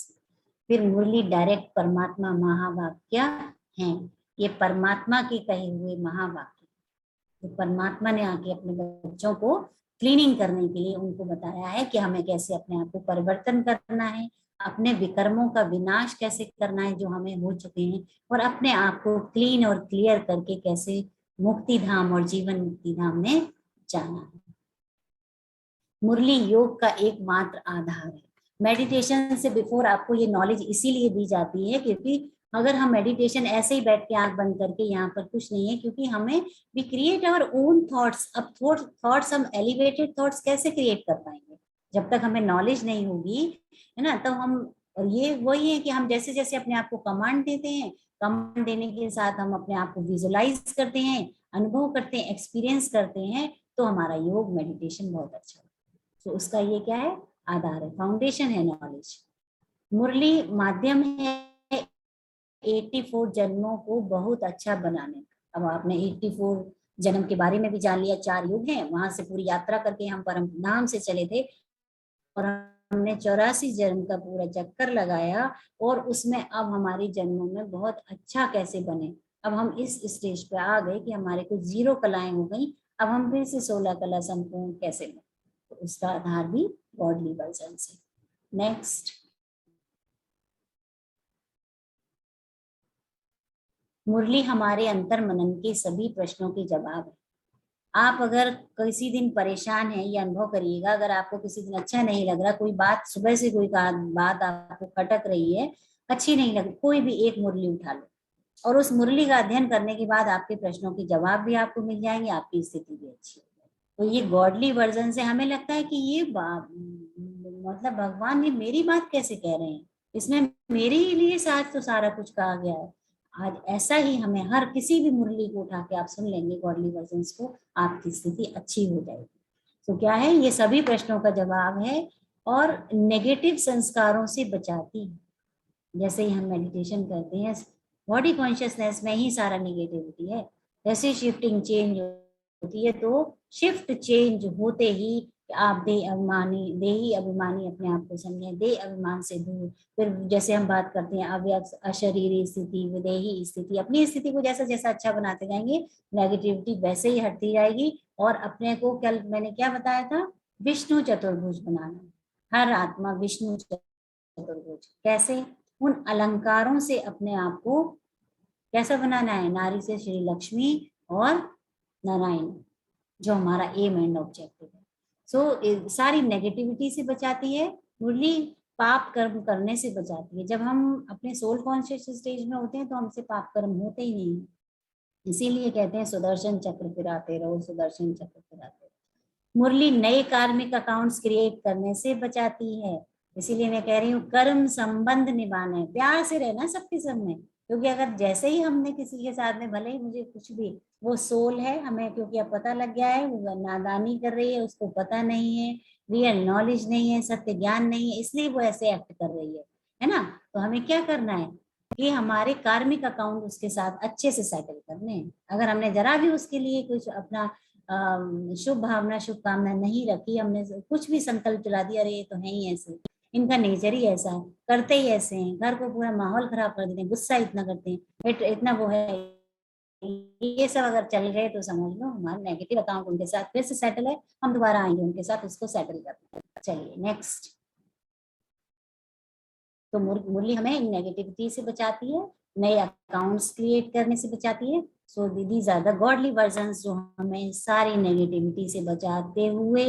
फिर मुरली डायरेक्ट परमात्मा महावाक्य हैं, ये परमात्मा के कहे हुए महावाक्य, तो परमात्मा ने आके अपने बच्चों को क्लीनिंग करने के लिए उनको बताया है कि हमें कैसे अपने आप को परिवर्तन करना है, अपने विकर्मों का विनाश कैसे करना है जो हमें हो चुके हैं, और अपने आप को क्लीन और क्लियर करके कैसे मुक्ति धाम और जीवन मुक्ति धाम में जाना है। मुरली योग का एकमात्र आधार है। मेडिटेशन से बिफोर आपको ये नॉलेज इसीलिए दी जाती है क्योंकि अगर हम मेडिटेशन ऐसे ही बैठ के आंख बंद करके, यहाँ पर कुछ नहीं है, क्योंकि हमें we create our own thoughts. अब थॉट्स हम एलिवेटेड थॉट्स कैसे क्रिएट कर पाएंगे जब तक हमें नॉलेज नहीं होगी, है ना। तो हम, और ये वही है कि हम जैसे जैसे अपने आप को कमांड देते हैं, कमांड देने के साथ हम अपने आप को विजुअलाइज करते हैं, अनुभव करते हैं, एक्सपीरियंस करते हैं, तो हमारा योग मेडिटेशन बहुत अच्छा है। तो उसका ये क्या है, आधार है, फाउंडेशन है नॉलेज। मुरली माध्यम है 84 जन्मों को बहुत अच्छा बनाने का। अब आपने 84 जन्म के बारे में भी जान लिया, 4 युग हैं, वहां से पूरी यात्रा करके हम परम धाम से चले थे और हमने 84 जन्म का पूरा चक्कर लगाया, और उसमें अब हमारे जन्मों में बहुत अच्छा कैसे बने। अब हम इस स्टेज पे आ गए कि हमारे कुछ 0 कलाएं हो गई, अब हम फिर से 16 कला संपूर्ण कैसे बने, तो उसका आधार भी गॉडली वर्जन से। नेक्स्ट, मुरली हमारे अंतर मनन के सभी प्रश्नों के जवाब है। आप अगर किसी दिन परेशान है, ये अनुभव करिएगा, अगर आपको किसी दिन अच्छा नहीं लग रहा, कोई बात सुबह से कोई बात आपको खटक रही है, अच्छी नहीं लग, कोई भी एक मुरली उठा लो, और उस मुरली का अध्ययन करने के बाद आपके प्रश्नों के जवाब भी आपको मिल जाएंगे, आपकी स्थिति भी अच्छी हो जाएगी। तो ये गॉडली वर्जन से हमें लगता है कि ये मतलब भगवान ये मेरी बात कैसे कह रहे हैं, इसमें मेरे लिए साथ तो सारा कुछ कहा गया है। आज ऐसा ही हमें हर किसी भी मुरली को उठा के आप सुन लेंगे गॉडली वर्जन्स को, आपकी स्थिति अच्छी हो जाएगी। तो क्या है, ये सभी प्रश्नों का जवाब है और नेगेटिव संस्कारों से बचाती है। जैसे ही हम मेडिटेशन करते हैं, बॉडी कॉन्शियसनेस में ही सारा नेगेटिविटी है, जैसे शिफ्टिंग चेंज होती है तो शिफ्ट चेंज होते ही आप देही अभिमानी अपने आप को समझें, देह अभिमान से दूर। फिर जैसे हम बात करते हैं अव्यक्त अशरीरी स्थिति, विदेही स्थिति, अपनी स्थिति को जैसा जैसा अच्छा बनाते जाएंगे नेगेटिविटी वैसे ही हटती जाएगी। और अपने को कल मैंने क्या बताया था, विष्णु चतुर्भुज बनाना, हर आत्मा विष्णु चतुर्भुज। कैसे? उन अलंकारों से अपने आप को कैसा बनाना है, नारी से श्री लक्ष्मी और नारायण, जो हमारा एम एंड ऑब्जेक्टिव है। सो सारी नेगेटिविटी से बचाती है मुरली, पाप कर्म करने से बचाती है। जब हम अपने सोल कॉन्शियस स्टेज में होते हैं तो हमसे पाप कर्म होते ही नहीं है। इसीलिए कहते हैं सुदर्शन चक्र फिराते रहो, सुदर्शन चक्र फिराते रहो। मुरली नए कार्मिक अकाउंट्स क्रिएट करने से बचाती है। इसीलिए मैं कह रही हूँ कर्म संबंध निभाना है, प्यार से रहना सबके सब में। क्योंकि अगर जैसे ही हमने किसी के साथ में, भले ही मुझे कुछ भी, वो सोल है हमें, क्योंकि अब पता लग गया है वो नादानी कर रही है, उसको पता नहीं है, रियल नॉलेज नहीं है, सत्य ज्ञान नहीं है, इसलिए वो ऐसे एक्ट कर रही है ना। तो हमें क्या करना है कि हमारे कार्मिक अकाउंट उसके साथ अच्छे से सेटल करने हैं। अगर हमने जरा भी उसके लिए कुछ अपना शुभ भावना शुभकामना नहीं रखी, हमने कुछ भी संकल्प चला दिया, अरे ये तो है ही ऐसे, इनका नेचर ही ऐसा है, करते ही ऐसे हैं, घर को पूरा माहौल खराब कर देते हैं, गुस्सा इतना करते हैं, इतना वो है, ये सब अगर चल रहे तो समझ लो हमारा नेगेटिव अकाउंट उनके साथ फिर से सेटल है। हम दोबारा आएंगे उनके साथ उसको सेटल करते हैं। चलिए नेक्स्ट। तो मुरली हमें नेगेटिविटी से बचाती है, नए अकाउंट्स क्रिएट करने से बचाती है। So these are the godly versions जो हमें सारी नेगेटिविटी से बचाते हुए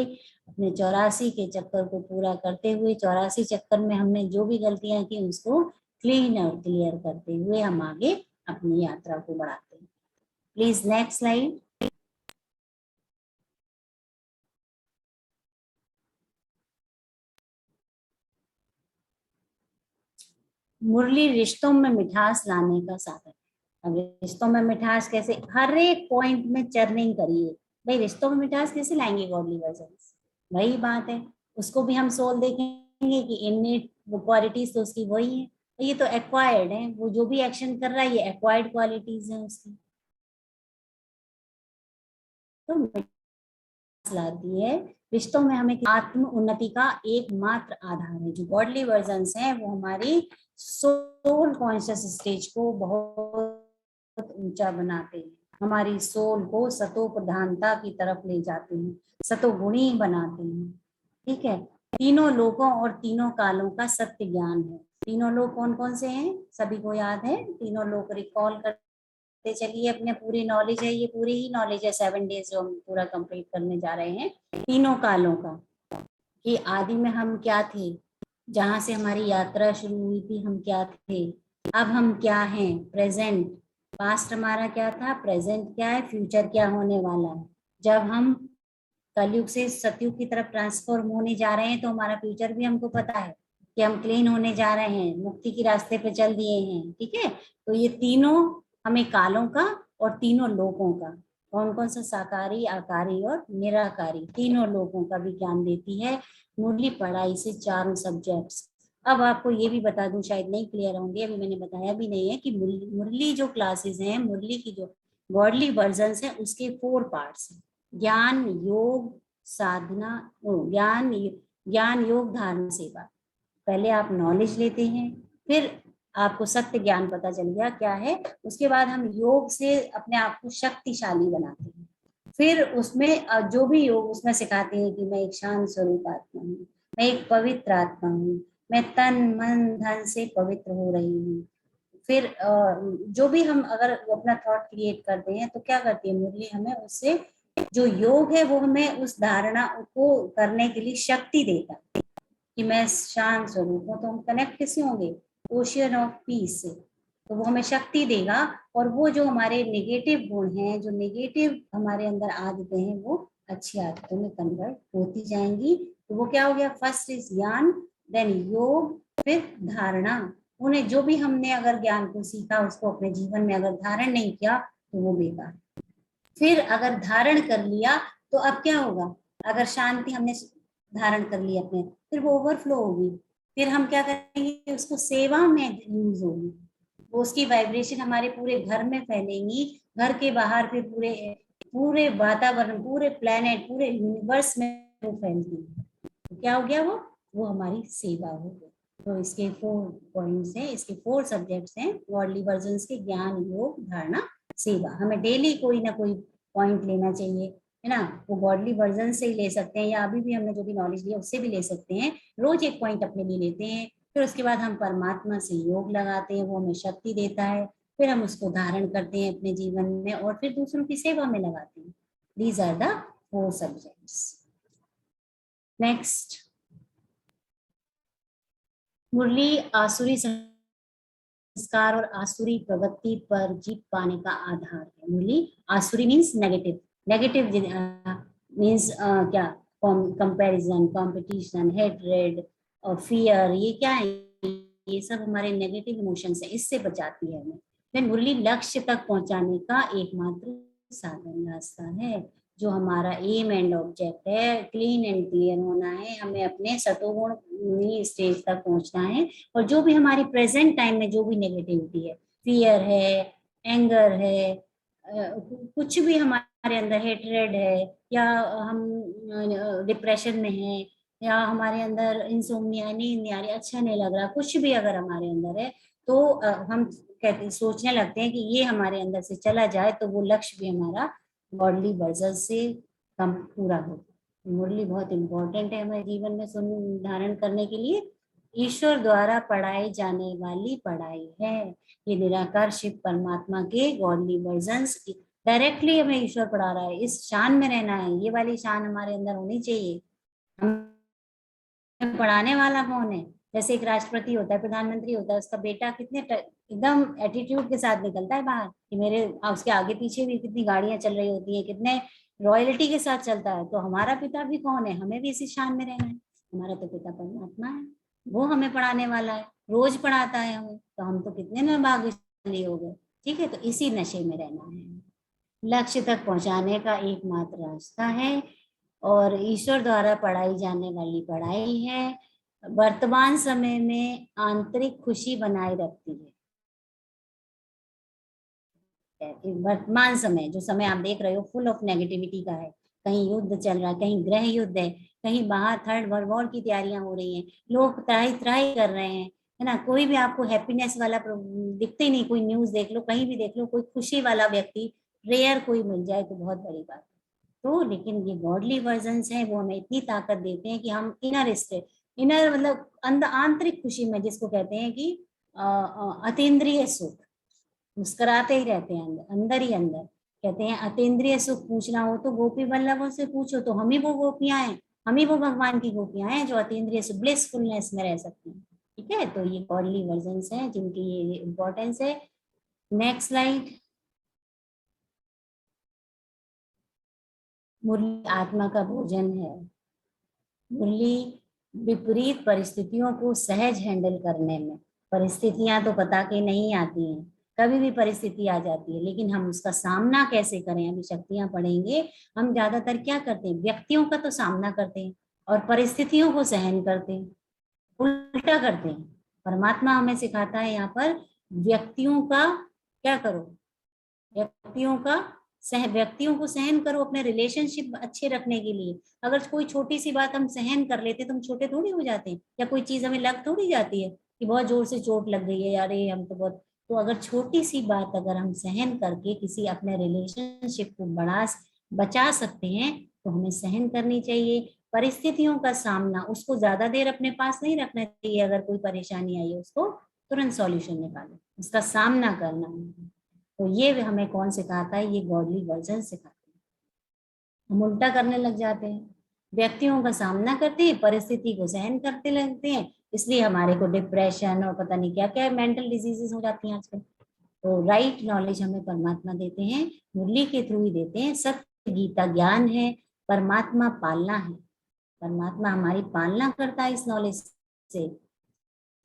अपने 84 के चक्कर को पूरा करते हुए, 84 चक्कर में हमने जो भी गलतियां की उसको क्लीन और क्लियर करते हुए हम आगे अपनी यात्रा को बढ़ाते हैं। Please next slide. मुरली रिश्तों में मिठास लाने का साधन। अब रिश्तों में मिठास कैसे, हर एक पॉइंट में चर्निंग करिए भाई, रिश्तों में मिठास कैसे लाएंगे गॉडली वर्जन्स, वही बात है। उसको भी हम सोल देखेंगे कि इननेट वो क्वालिटीज तो उसकी वही है, तो ये तो एक्वायर्ड है, वो जो भी एक्शन कर रहा है ये एक्वायर्ड क्वालिटीज है उसकी। तो मिठास लाती है रिश्तों में हमें। आत्म उन्नति का एकमात्र आधार है जो गॉडली वर्जन्स हैं, वो हमारी सोल कॉन्शियस स्टेज को बहुत ऊंचा बनाते हैं, हमारी सोल को सतो प्रधानता की तरफ ले जाते हैं, सतोगुणी बनाते हैं। ठीक है, तीनों लोकों और तीनों कालों का सत्य ज्ञान है। तीनों लोग कौन कौन से हैं, सभी को याद है? तीनों लोग रिकॉल करते चलिए, अपने पूरी नॉलेज है, ये पूरी ही नॉलेज है 7 डेज जो हम पूरा कंप्लीट करने जा रहे हैं। तीनों कालों का, कि आदि में हम क्या थे, जहां से हमारी यात्रा शुरू हुई थी हम क्या थे, अब हम क्या हैं, प्रेजेंट, पास्ट हमारा क्या था, प्रेजेंट क्या है, फ्यूचर क्या होने वाला है। जब हम कलयुग से सतयुग की तरफ ट्रांसफॉर्म होने जा रहे हैं तो हमारा फ्यूचर भी हमको पता है कि हम क्लीन होने जा रहे हैं, मुक्ति के रास्ते पे चल दिए हैं। ठीक है, तो ये तीनों हमें कालों का और तीनों लोकों का, कौन कौन सा, साकारी, आकारी और निराकारी, तीनों लोगों का भी ज्ञान देती है मुरली पढ़ाई से, चारों सब्जेक्ट्स। अब आपको ये भी बता दूं, शायद नहीं क्लियर होंगे, अभी मैंने बताया भी नहीं है कि मुरली जो क्लासेस हैं, मुरली की जो गॉडली वर्जन्स हैं, उसके 4 पार्ट्स हैं, ज्ञान, योग, साधना, ज्ञान योग, धारणा, सेवा। पहले आप नॉलेज लेते हैं, फिर आपको सत्य ज्ञान पता चल गया क्या है, उसके बाद हम योग से अपने आप को शक्तिशाली बनाते हैं। फिर उसमें जो भी योग उसमें सिखाते हैं कि मैं एक शांत स्वरूप आत्मा हूँ, मैं एक पवित्र आत्मा हूँ, मैं तन मन धन से पवित्र हो रही हूँ। फिर जो भी हम अगर अपना थॉट क्रिएट करते हैं तो क्या करती है मुरली, हमें उससे जो योग है वो हमें उस धारणा को करने के लिए शक्ति देता है कि मैं शांत स्वरूप हूँ। तो हम कनेक्ट किससे होंगे, ओशियन ऑफ पीस से, तो वो हमें शक्ति देगा। और वो जो हमारे नेगेटिव गुण हैं, जो नेगेटिव हमारे अंदर आदतें हैं, वो अच्छी आदतों में कन्वर्ट होती जाएंगी। तो वो क्या हो गया, फर्स्ट इज ज्ञान, देन योग, फिर धारणा। उन्हें जो भी हमने अगर ज्ञान को सीखा उसको अपने जीवन में अगर धारण नहीं किया तो वो बेकार। फिर अगर धारण कर लिया तो अब क्या होगा, अगर शांति हमने धारण कर ली अपने, फिर वो ओवरफ्लो होगी। फिर हम क्या करेंगे, उसको सेवा में यूज होगी, वो उसकी वाइब्रेशन हमारे पूरे घर में फैलेंगी, घर के बाहर फिर पूरे पूरे वातावरण, पूरे प्लेनेट, पूरे यूनिवर्स में वो फैलती है। तो क्या हो गया वो हमारी सेवा हो गई। तो इसके 4 पॉइंट्स हैं, इसके 4 सब्जेक्ट्स हैं गॉडली वर्जन्स के, ज्ञान, योग, धारणा, सेवा। हमें डेली कोई ना कोई पॉइंट लेना चाहिए, है ना। वो गॉडली वर्जन से ही ले सकते हैं या अभी भी हमने जो भी नॉलेज लिया उससे भी ले सकते हैं। रोज एक पॉइंट अपने लिए लेते हैं, फिर उसके बाद हम परमात्मा से योग लगाते हैं, वो हमें शक्ति देता है, फिर हम उसको धारण करते हैं अपने जीवन में और फिर दूसरों की सेवा में लगाते हैं। These are the 4 subjects. Next, Murli आसुरी संस्कार और आसुरी प्रवृत्ति पर जीत पाने का आधार है। मुरली आसुरी मीन्स नेगेटिव, नेगेटिव मीन्स क्या, कंपैरिजन, कंपटीशन, हेट्रेड और फियर, ये क्या है, ये सब हमारे नेगेटिव इमोशंस हैं, इससे बचाती है हमें। देन मुरली लक्ष्य तक पहुंचाने का एकमात्र साधन, रास्ता है। जो हमारा एम एंड ऑब्जेक्ट है, क्लीन एंड क्लियर होना है, हमें अपने सतोगुण स्टेज तक पहुंचना है। और जो भी हमारी प्रेजेंट टाइम में जो भी नेगेटिविटी है, फियर है, एंगर है, कुछ भी हमारे अंदर, हेट्रेड है, या हम डिप्रेशन में हैं, या हमारे अंदर इंसोम्निया, नींद नहीं आ रही, अच्छा नहीं लग रहा, कुछ भी अगर हमारे अंदर है तो हम कहते सोचने लगते हैं कि ये हमारे अंदर से चला जाए तो वो लक्ष्य भी हमारा गॉडली वर्जन से कम पूरा हो। मुरली बहुत इंपॉर्टेंट है हमारे जीवन में सुन धारण करने के लिए। ईश्वर द्वारा पढ़ाई जाने वाली पढ़ाई है, ये निराकार शिव परमात्मा के गॉडली वर्जन्स डायरेक्टली हमें ईश्वर पढ़ा रहा है। इस शान में रहना है, ये वाली शान हमारे अंदर होनी चाहिए। पढ़ाने वाला कौन है? जैसे एक राष्ट्रपति होता है, प्रधानमंत्री होता है, उसका बेटा कितने एकदम एटीट्यूड के साथ निकलता है बाहर कि मेरे, उसके आगे पीछे भी कितनी गाड़ियां चल रही होती हैं, कितने रॉयल्टी के साथ चलता है। तो हमारा पिता भी कौन है? हमें भी इसी शान में रहना है। हमारा तो पिता परमात्मा है, वो हमें पढ़ाने वाला है, रोज पढ़ाता है हमें, तो हम तो कितने निर्भाग्यशाली हो गए। ठीक है, तो इसी नशे में रहना है। लक्ष्य तक पहुंचाने का एकमात्र रास्ता है और ईश्वर द्वारा पढ़ाई जाने वाली पढ़ाई है। वर्तमान समय में आंतरिक खुशी बनाए रखती है। वर्तमान समय, जो समय आप देख रहे हो, फुल ऑफ नेगेटिविटी का है। कहीं युद्ध चल रहा है, कहीं गृह युद्ध है, कहीं बाहर थर्ड वर्ल्ड वॉर की तैयारियां हो रही हैं, लोग त्राही त्राही कर रहे हैं, है ना। कोई भी आपको हैप्पीनेस वाला दिखते ही नहीं। कोई न्यूज देख लो, कहीं भी देख लो, कोई खुशी वाला व्यक्ति रेयर कोई मिल जाए तो बहुत बड़ी बात है। तो लेकिन ये गॉडली वर्जन्स हैं, वो हमें इतनी ताकत देते हैं कि हम इनर स्टेट, इनर मतलब अंदर आंतरिक खुशी में, जिसको कहते हैं कि अतीन्द्रिय सुख, मुस्कुराते ही रहते हैं अंदर, अंदर ही अंदर। कहते हैं अतीन्द्रिय सुख पूछना हो तो गोपी वल्लभों से पूछो, तो हम ही वो गोपियां हैं, हम ही वो भगवान की गोपियां हैं जो अतीन्द्रिय सुख, ब्लिसफुलनेस में रह सकती हैं। ठीक है, तो ये गॉडली वर्जन्स हैं जिनकी ये इम्पोर्टेंस है। Next slide. मुरली आत्मा का भोजन है। मुरली विपरीत परिस्थितियों को सहज हैंडल करने में, परिस्थितियां तो पता के नहीं आती हैं, कभी भी परिस्थिति आ जाती है, लेकिन हम उसका सामना कैसे करें, अभी शक्तियां पढ़ेंगे। हम ज्यादातर क्या करते हैं, व्यक्तियों का तो सामना करते हैं और परिस्थितियों को सहन करते हैं, उल्टा करते हैं। परमात्मा हमें सिखाता है यहाँ पर व्यक्तियों का क्या करो, व्यक्तियों को सहन करो अपने रिलेशनशिप अच्छे रखने के लिए। अगर कोई छोटी सी बात हम सहन कर लेते तो हम छोटे थोड़ी हो जाते हैं, या कोई चीज हमें लग थोड़ी जाती है कि बहुत जोर से चोट लग गई है, अरे हम तो बहुत। तो अगर छोटी सी बात अगर हम सहन करके किसी अपने रिलेशनशिप को बचा सकते हैं तो हमें सहन करनी चाहिए। परिस्थितियों का सामना, उसको ज्यादा देर अपने पास नहीं रखना चाहिए। अगर कोई परेशानी आई है उसको तुरंत सॉल्यूशन निकालो, उसका सामना करना है। तो ये हमें कौन सिखाता है? ये गॉडली वर्जन सिखाते हैं। हम उल्टा करने लग जाते हैं, व्यक्तियों का सामना करते हैं, परिस्थिति को सहन करते लगते हैं, इसलिए हमारे को डिप्रेशन और पता नहीं क्या क्या मेंटल डिजीजेस हो जाती हैं आजकल। तो राइट नॉलेज हमें परमात्मा देते हैं, मुरली के थ्रू ही देते हैं। सत्य गीता ज्ञान है, परमात्मा पालना है। परमात्मा हमारी पालना करता है इस नॉलेज से।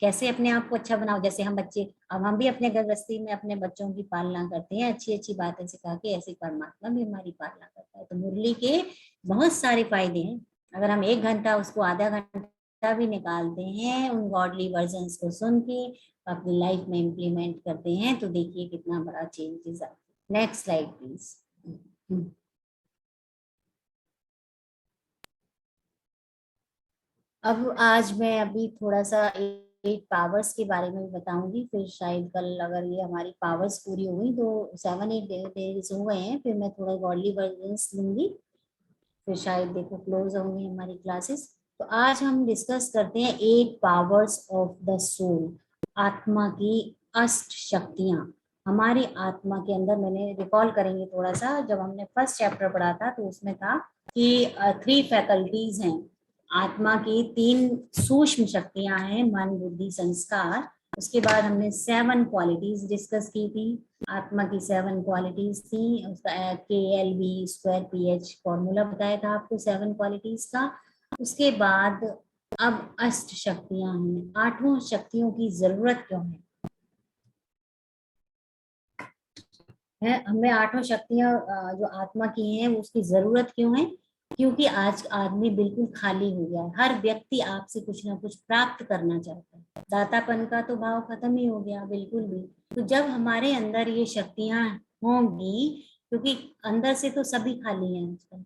कैसे अपने आप को अच्छा बनाओ, जैसे हम बच्चे, अब हम भी अपने गृहस्थी में अपने बच्चों की पालना करते हैं, अच्छी अच्छी बातें सिखा के, ऐसे परमात्मा भी हमारी पालना करता है। तो मुरली के बहुत सारे फायदे हैं। अगर हम 1 घंटा उसको आधा घंटा भी निकालते हैं उन गॉडली वर्जन्स को सुन के, अपनी लाइफ में इम्प्लीमेंट करते हैं, तो देखिए कितना बड़ा चेंजेस आता है। Next slide please. अब आज मैं अभी थोड़ा सा एट पावर्स के बारे में बताऊंगी, फिर शायद कल अगर ये हमारी पावर्स पूरी हो गई तो 7-8 डेज हो गए हैं, फिर मैं थोड़ा गॉडली वर्जन्स लूंगी, फिर शायद देखो क्लोज होंगी हमारी क्लासेस। तो आज हम डिस्कस करते हैं 8 पावर्स ऑफ द सोल, आत्मा की अष्ट शक्तियां। हमारी आत्मा के अंदर, मैंने रिकॉल करेंगे थोड़ा सा, जब हमने फर्स्ट चैप्टर पढ़ा था तो उसमें था कि 3 फैकल्टीज हैं आत्मा की, 3 सूक्ष्म शक्तियां हैं, मन बुद्धि संस्कार। उसके बाद हमने 7 क्वालिटीज डिस्कस की थी, आत्मा की 7 क्वालिटीज थी। उसका KLV²PH फॉर्मूला बताया था आपको 7 क्वालिटीज का। उसके बाद अब अष्ट शक्तियां हैं, 8 शक्तियों की जरूरत क्यों है हमें 8 शक्तियां जो आत्मा की हैं उसकी जरूरत क्यों है? क्योंकि आज आदमी बिल्कुल खाली हो गया है, हर व्यक्ति आपसे कुछ ना कुछ प्राप्त करना चाहता है, दातापन का तो भाव खत्म ही हो गया बिल्कुल भी। तो जब हमारे अंदर ये शक्तियां होंगी, क्योंकि अंदर से तो सभी खाली हैं आजकल,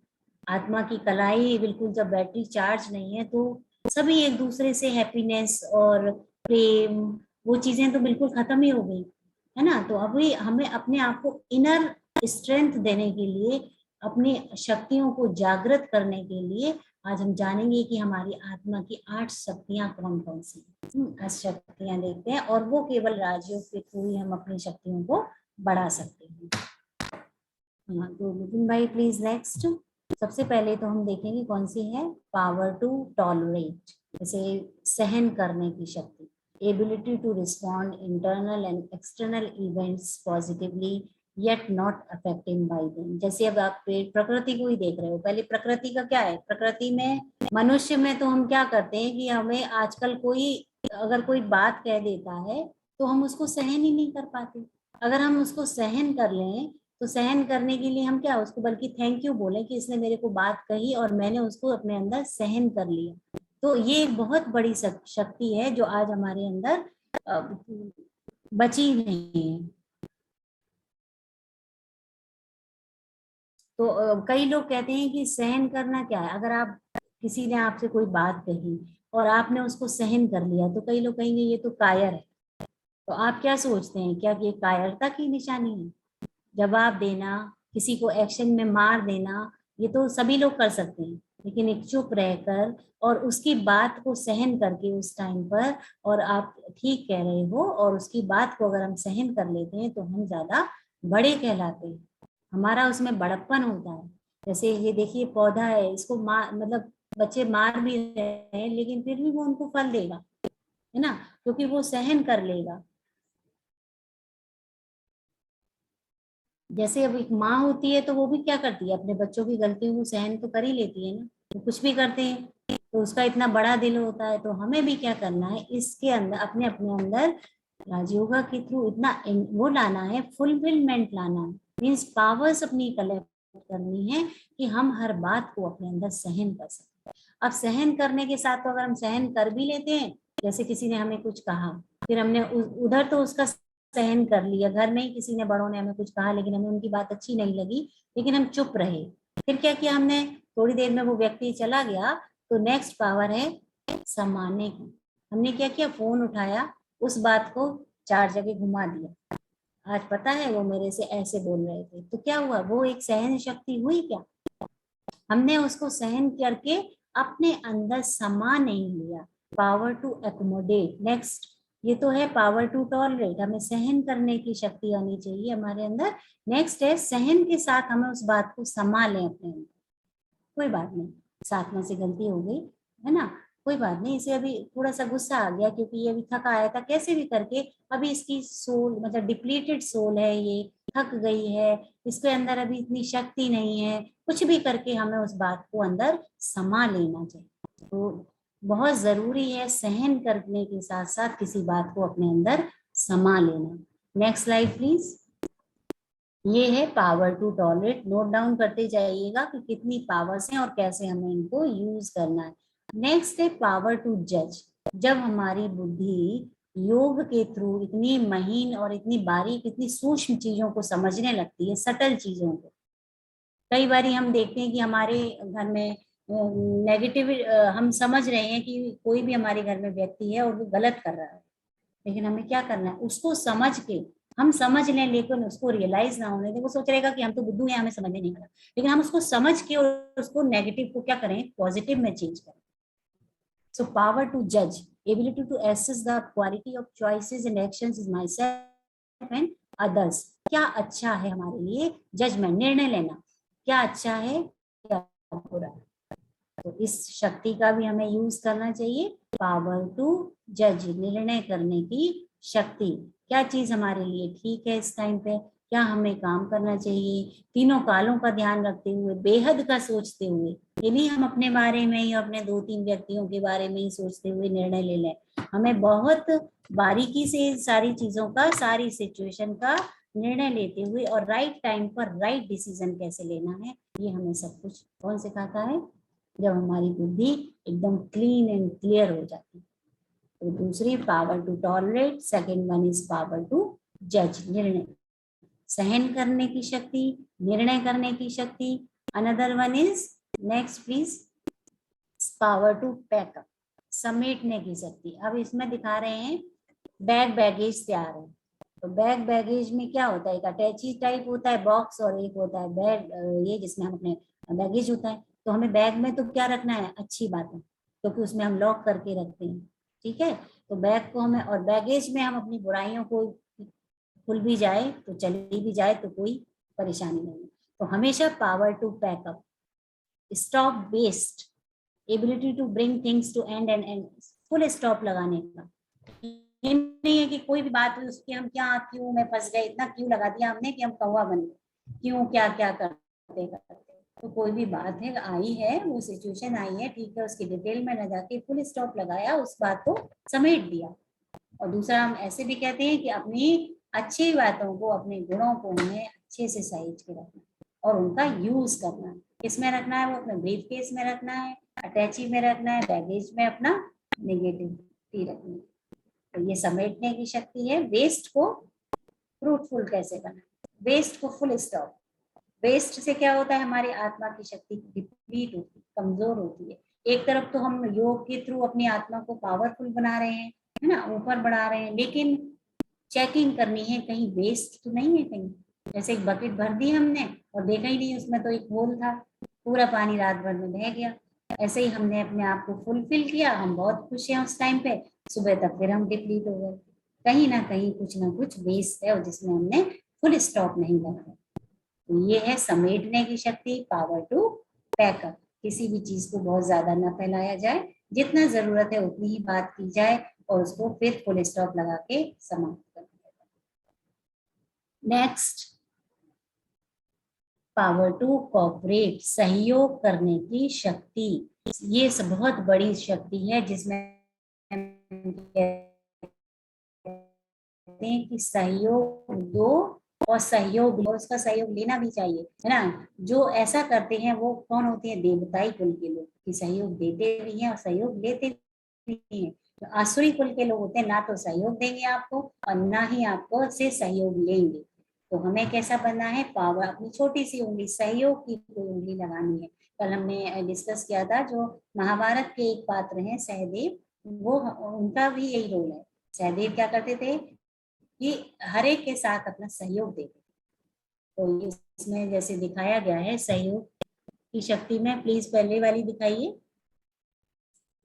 आत्मा की कलाई बिल्कुल जब बैटरी चार्ज नहीं है तो सभी एक दूसरे से हैप्पीनेस और प्रेम, वो चीजें तो बिल्कुल खत्म ही हो गई है ना। तो अभी हमें अपने आप को इनर स्ट्रेंथ देने के लिए, अपनी शक्तियों को जागृत करने के लिए आज हम जानेंगे कि हमारी आत्मा की 8 शक्तियां कौन कौन सी हैं। शक्तियां देखते हैं, और वो केवल राजयोग के थ्रू ही हम अपनी शक्तियों को बढ़ा सकते हैं। हाँ, तो नितिन भाई प्लीज नेक्स्ट। सबसे पहले तो हम देखेंगे कौन सी है, पावर टू टॉलरेट, जैसे सहन करने की शक्ति, ability to respond internal and external events positively yet not affecting by them. जैसे अब आप प्रकृति को ही देख रहे हो, पहले प्रकृति का क्या है, प्रकृति में मनुष्य में तो हम क्या करते हैं कि हमें आजकल कोई अगर कोई बात कह देता है तो हम उसको सहन ही नहीं कर पाते। अगर हम उसको सहन कर लें तो सहन करने के लिए हम क्या उसको बल्कि थैंक यू बोले कि इसने मेरे को बात कही और मैंने उसको अपने अंदर सहन कर लिया। तो ये एक बहुत बड़ी शक्ति है जो आज हमारे अंदर बची नहीं है। तो कई लोग कहते हैं कि सहन करना क्या है, अगर आप किसी ने आपसे कोई बात कही और आपने उसको सहन कर लिया तो कई लोग कहेंगे ये तो कायर है। तो आप क्या सोचते हैं, क्या ये कायरता की निशानी है? जवाब देना, किसी को एक्शन में मार देना, ये तो सभी लोग कर सकते हैं, लेकिन एक चुप रहकर और उसकी बात को सहन करके उस टाइम पर, और आप ठीक कह रहे हो और उसकी बात को अगर हम सहन कर लेते हैं तो हम ज्यादा बड़े कहलाते हैं, हमारा उसमें बड़प्पन होता है। जैसे ये देखिए पौधा है, इसको मार मतलब बच्चे मार भी रहे हैं लेकिन फिर भी वो उनको फल देगा, है ना, क्योंकि वो सहन कर लेगा। जैसे अब एक माँ होती है तो वो भी क्या करती है, अपने बच्चों की गलतियों को सहन तो कर ही लेती है ना, तो कुछ भी करते हैं तो उसका इतना बड़ा दिल होता है। तो हमें भी क्या करना है, इसके अंदर अपने अपने अंदर राजयोगा के थ्रू इतना वो लाना है, फुलफिलमेंट लाना है, मीन्स पावर्स अपनी कलेक्ट करनी है कि हम हर बात को अपने अंदर सहन कर सकते। अब सहन करने के साथ तो अगर हम सहन कर भी लेते हैं, जैसे किसी ने हमें कुछ कहा, फिर हमने उधर तो उसका सहन कर लिया, घर में ही किसी ने बड़ों ने हमें कुछ कहा लेकिन हमें उनकी बात अच्छी नहीं लगी, लेकिन हम चुप रहे, फिर क्या किया हमने, थोड़ी देर में वो व्यक्ति चला गया, तो नेक्स्ट पावर है सम्मानने की। हमने क्या किया, फोन उठाया, उस बात को 4 जगह घुमा दिया, आज पता है वो मेरे से ऐसे बोल रहे थे, तो क्या हुआ, वो एक सहन शक्ति हुई क्या? हमने उसको सहन करके अपने अंदर समा नहीं लिया। पावर टू एकोमोडेट, नेक्स्ट ये तो है पावर टू टॉलरेट, हमें सहन करने की शक्ति आनी चाहिए हमारे अंदर। नेक्स्ट है सहन के साथ हमें उस बात को समा लें अपने अंदर, कोई बात नहीं, साथ से गलती हो गई है ना, कोई बात नहीं, इसे अभी थोड़ा सा गुस्सा आ गया क्योंकि ये अभी थका आया था, कैसे भी करके अभी इसकी सोल मतलब डिप्लीटेड सोल है, ये थक गई है, इसके अंदर अभी इतनी शक्ति नहीं है, कुछ भी करके हमें उस बात को अंदर समा लेना चाहिए। तो बहुत जरूरी है सहन करने के साथ साथ किसी बात को अपने अंदर समा लेना। Next slide please. ये है power to tolerate, note down करते जाइएगा कि कितनी पावर्स हैं और कैसे हमें इनको यूज करना है। नेक्स्ट है पावर टू जज, जब हमारी बुद्धि योग के थ्रू इतनी महीन और इतनी बारीक इतनी सूक्ष्म चीजों को समझने लगती है, सटल चीजों को। कई बार हम देखते हैं कि हमारे घर में नेगेटिव हम समझ रहे हैं कि कोई भी हमारे घर में व्यक्ति है और वो गलत कर रहा है, लेकिन हमें क्या करना है, उसको समझ के हम समझ लें, लेकिन उसको रियलाइज ना होने दें। वो सोच रहेगा कि हम तो बुद्धू हैं, हमें समझ नहीं आ रहा, लेकिन हम उसको समझ के और उसको नेगेटिव को क्या करें, पॉजिटिव में चेंज करें। सो पावर टू जज, ability to assess the quality of choices and actions is myself and others. क्या अच्छा है हमारे लिए, जजमेंट, निर्णय लेना, क्या अच्छा है क्या बुरा है। तो इस शक्ति का भी हमें यूज करना चाहिए, पावर टू जज, निर्णय करने की शक्ति। क्या चीज हमारे लिए ठीक है इस टाइम पे, क्या हमें काम करना चाहिए, तीनों कालों का ध्यान रखते हुए, बेहद का सोचते हुए। ये नहीं हम अपने बारे में ही, अपने 2-3 व्यक्तियों के बारे में ही सोचते हुए निर्णय ले लें। हमें बहुत बारीकी से सारी चीजों का, सारी सिचुएशन का निर्णय लेते हुए और राइट टाइम पर राइट डिसीजन कैसे लेना है, ये हमें सब कुछ कौन सिखाता है, जब हमारी बुद्धि एकदम क्लीन एंड क्लियर हो जाती है। तो दूसरी power to tolerate, second one is power to जज, निर्णय, सहन करने की शक्ति, निर्णय करने की शक्ति। Another one is, next please, power to pack up, समेटने की शक्ति। अब इसमें दिखा रहे हैं बैग बैगेज तैयार है। तो बैग बैगेज में क्या होता है, एक अटैची टाइप होता है बॉक्स, और एक होता है बैग, ये जिसमें हम अपने बैगेज होता है। तो हमें बैग में तो क्या रखना है, अच्छी बातें, क्योंकि उसमें हम लॉक करके रखते हैं, ठीक है। तो बैग को हमें, और बैगेज में हम अपनी बुराइयों को, खुल भी जाए तो चली भी जाए तो कोई परेशानी नहीं। तो हमेशा power to pack up, stop waste, ability to bring things to end end full stop लगाने का। ये नहीं है कि कोई भी बात हुई उसकी हम क्या, क्यों मैं फंस गए, इतना क्यों लगा दिया हमने कि हम कौवा बन गए, क्यों क्या क्या करते करते। तो कोई भी बात है, आई है, वो सिचुएशन आई है, ठीक है, उसकी डिटेल में न जाके फुल स्टॉप लगाया, उस बात को समेट दिया। और दूसरा हम ऐसे भी कहते हैं कि अपनी अच्छी बातों को, अपने गुणों को हमें अच्छे से सहेज के रखना और उनका यूज करना। किसमें रखना है, वो अपने ब्रीफ केस में रखना है, अटैची में रखना है, बैगेज में अपना नेगेटिविटी रखनी है। तो ये समेटने की शक्ति है। वेस्ट को फ्रूटफुल कैसे बनाए, वेस्ट को फुल स्टॉप। वेस्ट से क्या होता है, हमारी आत्मा की शक्ति डिप्लीट होती है, कमजोर होती है। एक तरफ तो हम योग के थ्रू अपनी आत्मा को पावरफुल बना रहे हैं, है ना, ऊपर बढ़ा रहे हैं, लेकिन चेकिंग करनी है कहीं वेस्ट तो नहीं है कहीं। जैसे एक बकेट भर दी हमने और देखा ही नहीं उसमें तो एक होल था, पूरा पानी रात भर में बह गया। ऐसे ही हमने अपने आप को फुलफिल किया, हम बहुत खुश हैं उस टाइम पे, सुबह तक फिर हम डिप्लीट हो गए। कहीं ना कुछ वेस्ट है और जिसमें हमने फुल स्टॉप नहीं लगाया। तो ये है समेटने की शक्ति, पावर टू पैकअप। किसी भी चीज को बहुत ज्यादा ना फैलाया जाए, जितना जरूरत है उतनी ही बात की जाए और उसको फिर फुल स्टॉप लगा के समाप्त कर दिया जाए। नेक्स्ट, पावर टू कोऑपरेट, सहयोग करने की शक्ति। ये बहुत बड़ी शक्ति है जिसमें कहते हैं कि सहयोग दो और सहयोग लो, उसका सहयोग लेना भी चाहिए, है ना। जो ऐसा करते हैं वो कौन होते हैं, देवताई कुल के लोग, कि सहयोग देते भी हैं और सहयोग लेते भी हैं। तो आसुरी कुल के लोग होते हैं, ना तो सहयोग देंगे आपको और ना ही आपको से सहयोग लेंगे। तो हमें कैसा बनना है, पावर, अपनी छोटी सी उंगली, सहयोग की कोई उंगली लगानी है। कल हमने डिस्कस किया था, जो महाभारत के एक पात्र हैं सहदेव, वो उनका भी यही रोल है। सहदेव क्या करते थे कि हर एक के साथ अपना सहयोग देते थे। तो इसमें जैसे दिखाया गया है सहयोग की शक्ति में, प्लीज पहले वाली दिखाइए।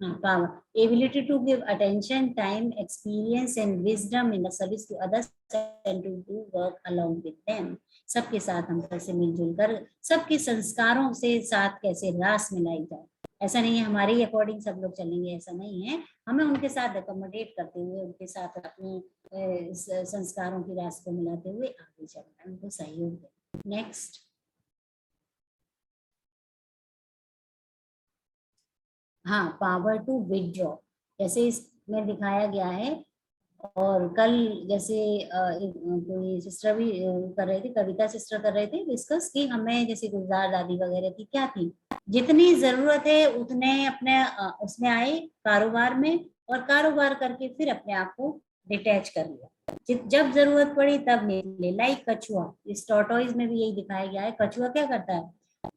Power, ability to give attention, time, experience and wisdom in the service to others and to do work along with them. सबके साथ हम कैसे मिलजुल कर, सबके संस्कारों से साथ कैसे रास मिलाई जाए। ऐसा नहीं है हमारे ही अकॉर्डिंग सब लोग चलेंगे, ऐसा नहीं है। हमें उनके साथ अकोमोडेट करते हुए, उनके साथ अपने संस्कारों की रास को मिलाते हुए आगे चलना है, उनको सहयोग दें। नेक्स्ट, हाँ, पावर टू विड्रॉ, जैसे इसमें दिखाया गया है। और कल जैसे कोई सिस्टर भी कर रहे थे, कविता सिस्टर कर रहे थे डिस्कस, कि हमें जैसे गुलजार दादी वगैरह थी, क्या थी, जितनी जरूरत है उतने अपने उसमें आए कारोबार में, और कारोबार करके फिर अपने आप को डिटैच कर लिया। जब जरूरत पड़ी तब निकले, लाइक कछुआ। इस टॉर्टोइज में भी यही दिखाया गया है। कछुआ क्या करता है,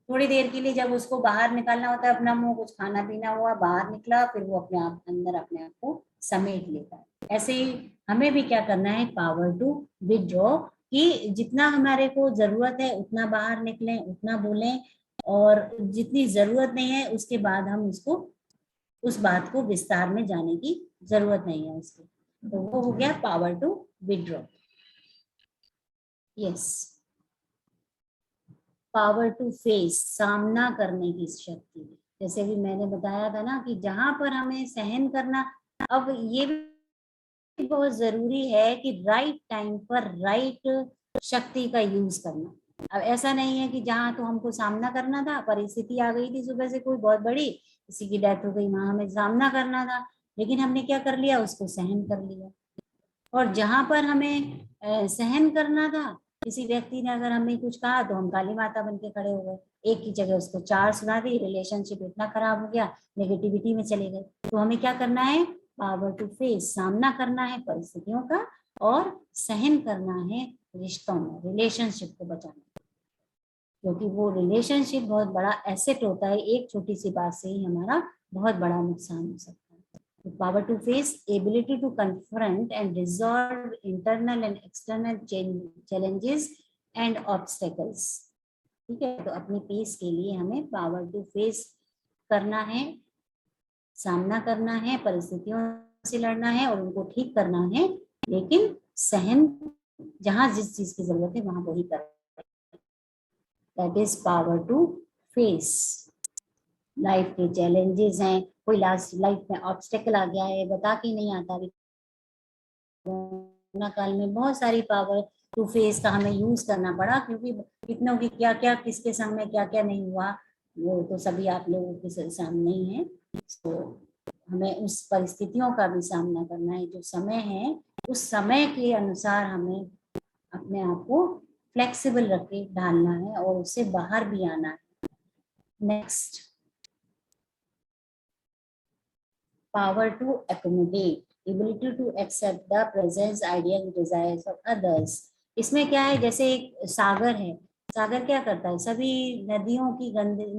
थोड़ी देर के लिए जब उसको बाहर निकालना होता है अपना मुंह, कुछ खाना पीना हुआ, बाहर निकला, फिर वो अपने आप अंदर अपने आप को समेट लेता है। ऐसे ही हमें भी क्या करना है, पावर टू विथड्रॉ, कि जितना हमारे को जरूरत है उतना बाहर निकलें, उतना बोलें, और जितनी जरूरत नहीं है उसके बाद हम उसको, उस बात को विस्तार में जाने की जरूरत नहीं है उसकी। तो वो हो गया power to withdraw. Yes, power to face, सामना करने की शक्ति। जैसे कि मैंने बताया था ना कि जहां पर हमें सहन करना, अब ये भी बहुत जरूरी है कि राइट टाइम पर राइट शक्ति का यूज करना। अब ऐसा नहीं है कि जहाँ तो हमको सामना करना था, परिस्थिति आ गई थी सुबह से कोई बहुत बड़ी, किसी की डेथ हो गई, वहां हमें सामना करना था, लेकिन हमने क्या कर लिया, उसको सहन कर लिया। और जहां पर हमें सहन करना था, किसी व्यक्ति ने अगर हमें कुछ कहा तो हम काली माता बन के खड़े हो गए, एक की जगह उसको 4 सुना दी, रिलेशनशिप इतना खराब हो गया, नेगेटिविटी में चले गए। तो हमें क्या करना है, पावर टू फेस, सामना करना है परिस्थितियों का, और सहन करना है रिश्तों में, रिलेशनशिप को बचाना, क्योंकि वो रिलेशनशिप बहुत बड़ा एसेट होता है, एक छोटी सी बात से ही हमारा बहुत बड़ा नुकसान हो सकता है। The power to face, ability to confront and resolve internal and external challenges and obstacles। ठीक है, तो अपने पीस के लिए हमें पावर टू फेस करना है, सामना करना है, परिस्थितियों से लड़ना है और उनको ठीक करना है, लेकिन सहन, जहां जिस चीज की जरूरत है वहां वही करना। That is power to face. Life के चैलेंजेस हैं, कोई लाइफ में ऑब्स्टेकल आ गया है, बता के नहीं आता। कोरोना काल में बहुत सारी पावर टू फेस का हमें यूज करना पड़ा, क्योंकि कितनों की क्या क्या, किसके सामने क्या क्या नहीं हुआ, वो तो सभी आप लोगों के सामने ही है। तो हमें उस परिस्थितियों का भी सामना करना है, जो समय है उस समय के अनुसार हमें अपने आप को फ्लेक्सिबल रख के ढालना है और उससे बाहर भी आना है। Next, power to accommodate, ability to accept the presence, ideas, desires of others। इसमें क्या है, जैसे एक सागर है, सागर क्या करता है, सभी नदियों की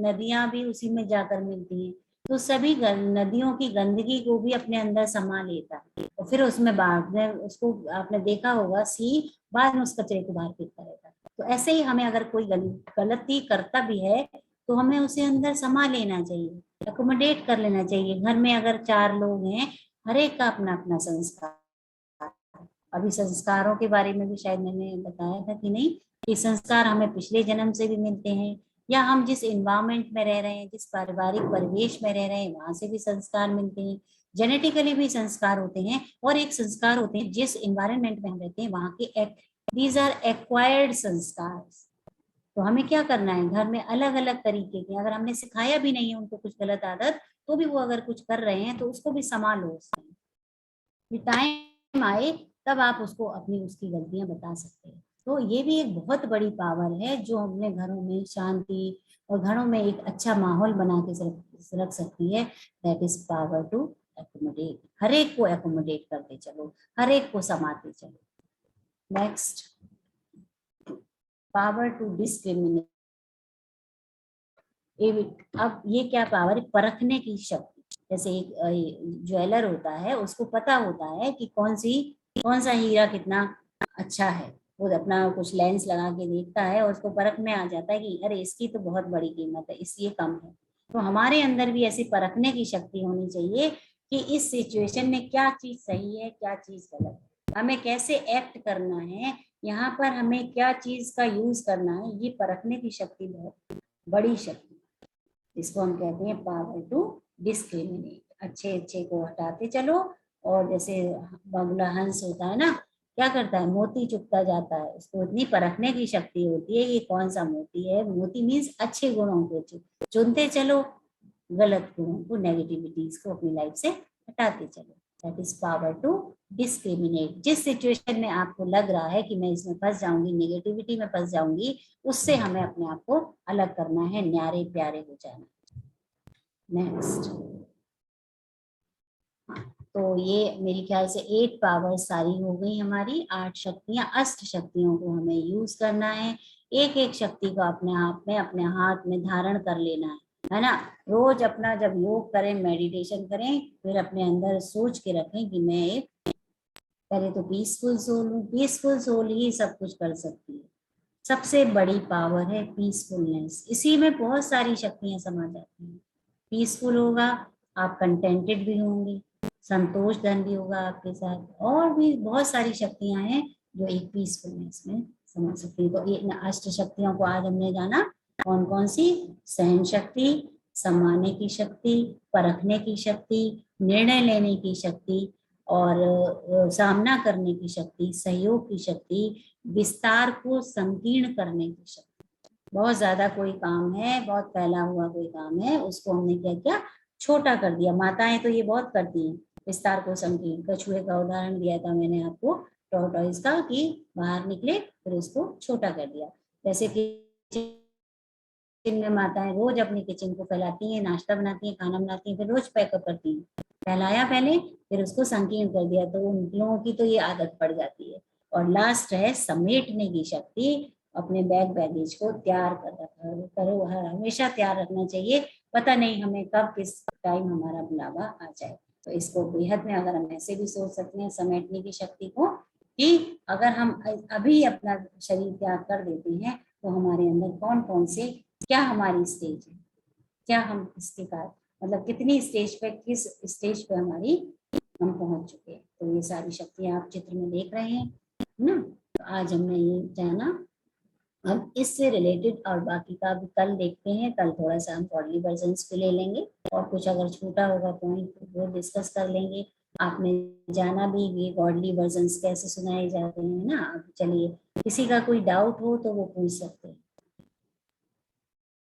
नदियां भी उसी में जाकर मिलती हैं, तो सभी नदियों की गंदगी को भी अपने अंदर समा लेता है, और फिर उसमें बाद में उसको, आपने देखा होगा, सी बाद में उस कचरे को बाहर फेंकता रहता है। तो ऐसे ही हमें अगर कोई गलती करता भी है तो हमें उसे अंदर समा लेना चाहिए, अकोमोडेट कर लेना चाहिए। घर में अगर 4 लोग हैं, हर एक का अपना अपना संस्कार। अभी संस्कारों के बारे में भी शायद मैंने बताया था कि नहीं, कि संस्कार हमें पिछले जन्म से भी मिलते हैं, या हम जिस एनवायरमेंट में रह रहे हैं, जिस पारिवारिक परिवेश में रह रहे हैं, वहां से भी संस्कार मिलते हैं, जेनेटिकली भी संस्कार होते हैं, और एक संस्कार होते हैं जिस एनवायरमेंट में हम रहते हैं वहां के, दीज आर एक्वायर्ड संस्कार। तो हमें क्या करना है, घर में अलग अलग तरीके के, अगर हमने सिखाया भी नहीं है उनको कुछ गलत आदत, तो भी वो अगर कुछ कर रहे हैं तो उसको भी संभालो। उसमें टाइम आए तब आप उसको अपनी उसकी गलतियां बता सकते हैं। तो ये भी एक बहुत बड़ी पावर है जो अपने घरों में शांति और घरों में एक अच्छा माहौल बना के रख सकती है। That is power to accommodate, हर एक को एकोमोडेट करते चलो, हर एक को समाते चलो। Next, power to discriminate. अब ये क्या पावर है, परखने की शक्ति। जैसे एक ज्वेलर होता है, उसको पता होता है कि कौन सा हीरा कितना अच्छा है, वो अपना कुछ लेंस लगा के देखता है और उसको परख में आ जाता है कि अरे इसकी तो बहुत बड़ी कीमत है, इसलिए कम है। तो हमारे अंदर भी ऐसी परखने की शक्ति होनी चाहिए कि इस सिचुएशन में क्या चीज सही है, क्या चीज गलत है, हमें कैसे एक्ट करना है, यहाँ पर हमें क्या चीज का यूज करना है। ये परखने की शक्ति बहुत बड़ी शक्ति, इसको हम कहते हैं पावर टू डिस्क्रिमिनेट। अच्छे अच्छे को हटाते चलो, और जैसे बगुला हंस होता है ना, क्या करता है, मोती चुगता जाता है, उसको इतनी परखने की शक्ति होती है कि कौन सा मोती है। मोती मीन्स अच्छे गुणों को चुनते चलो, गलत गुणों को, नेगेटिविटीज को अपनी लाइफ से हटाते चलो। That is power to discriminate. जिस सिचुएशन में आपको लग रहा है कि मैं इसमें फंस जाऊंगी, नेगेटिविटी में फंस जाऊंगी, उससे हमें अपने आप को अलग करना है, न्यारे प्यारे हो जाना। नेक्स्ट, तो ये मेरे ख्याल से 8 पावर सारी हो गई हमारी, 8 शक्तियां, अष्ट शक्तियों को हमें यूज करना है। एक एक शक्ति को अपने आप में अपने हाथ में धारण कर लेना है ना। रोज अपना जब योग करें, मेडिटेशन करें, फिर अपने अंदर सोच के रखें कि मैं एक पहले तो पीसफुल सोल हूँ। पीसफुल सोल ही सब कुछ कर सकती है। सबसे बड़ी पावर है पीसफुलनेस, इसी में बहुत सारी शक्तियां समा जाती हैं। पीसफुल होगा, आप कंटेंटेड भी होंगे, संतोष धन भी होगा आपके साथ, और भी बहुत सारी शक्तियां हैं जो एक पीसफुलनेस में समा सकती है। तो ये अष्ट शक्तियों को आज हमने जाना। कौन कौन सी? सहन शक्ति, सम्मानने की शक्ति, परखने की शक्ति, निर्णय लेने की शक्ति, और सामना करने की शक्ति, सहयोग की शक्ति, विस्तार को संकीर्ण करने की शक्ति। बहुत ज्यादा कोई काम है, बहुत फैला हुआ कोई काम है, उसको हमने क्या किया? छोटा कर दिया। माताएं तो ये बहुत करती हैं, विस्तार को संकीर्ण। कछुए का उदाहरण दिया था मैंने आपको, टॉर्टोइस का, कि बाहर निकले फिर उसको छोटा कर दिया। जैसे कि किचन में माताएं रोज अपनी किचन को फैलाती हैं, नाश्ता बनाती हैं, खाना बनाती हैं, फिर रोज पैकअप करती हैं। फैलाया पहले, फिर उसको संकीर्ण कर दिया, तो उन लोगों की तो ये आदत पड़ जाती है। और लास्ट है समेटने की शक्ति। अपने बैग बैगेज को तैयार कर रखा करो, हमेशा तैयार रखना चाहिए। पता नहीं हमें कब किस टाइम हमारा बुलावा आ जाए। तो इसको बेहद में अगर हम ऐसे भी सोच सकते हैं समेटने की शक्ति को, कि अगर हम अभी अपना शरीर त्याग कर देते हैं तो हमारे अंदर कौन कौन से, क्या हमारी स्टेज है, क्या हम इसके कारण मतलब कितनी स्टेज पे, किस स्टेज पे हमारी हम पहुंच चुके हैं। तो ये सारी शक्तियां आप चित्र में देख रहे हैं ना। तो आज हमने ये जाना। हम इससे रिलेटेड और बाकी का भी कल देखते हैं। कल थोड़ा सा हम बॉडली वर्जन्स भी ले लेंगे, और कुछ अगर छूटा होगा पॉइंट वो डिस्कस कर लेंगे। आपने जाना भी ये गॉडली वर्जन्स कैसे सुनाए जाते हैं ना। अब चलिए, किसी का कोई डाउट हो तो वो पूछ सकते हैं।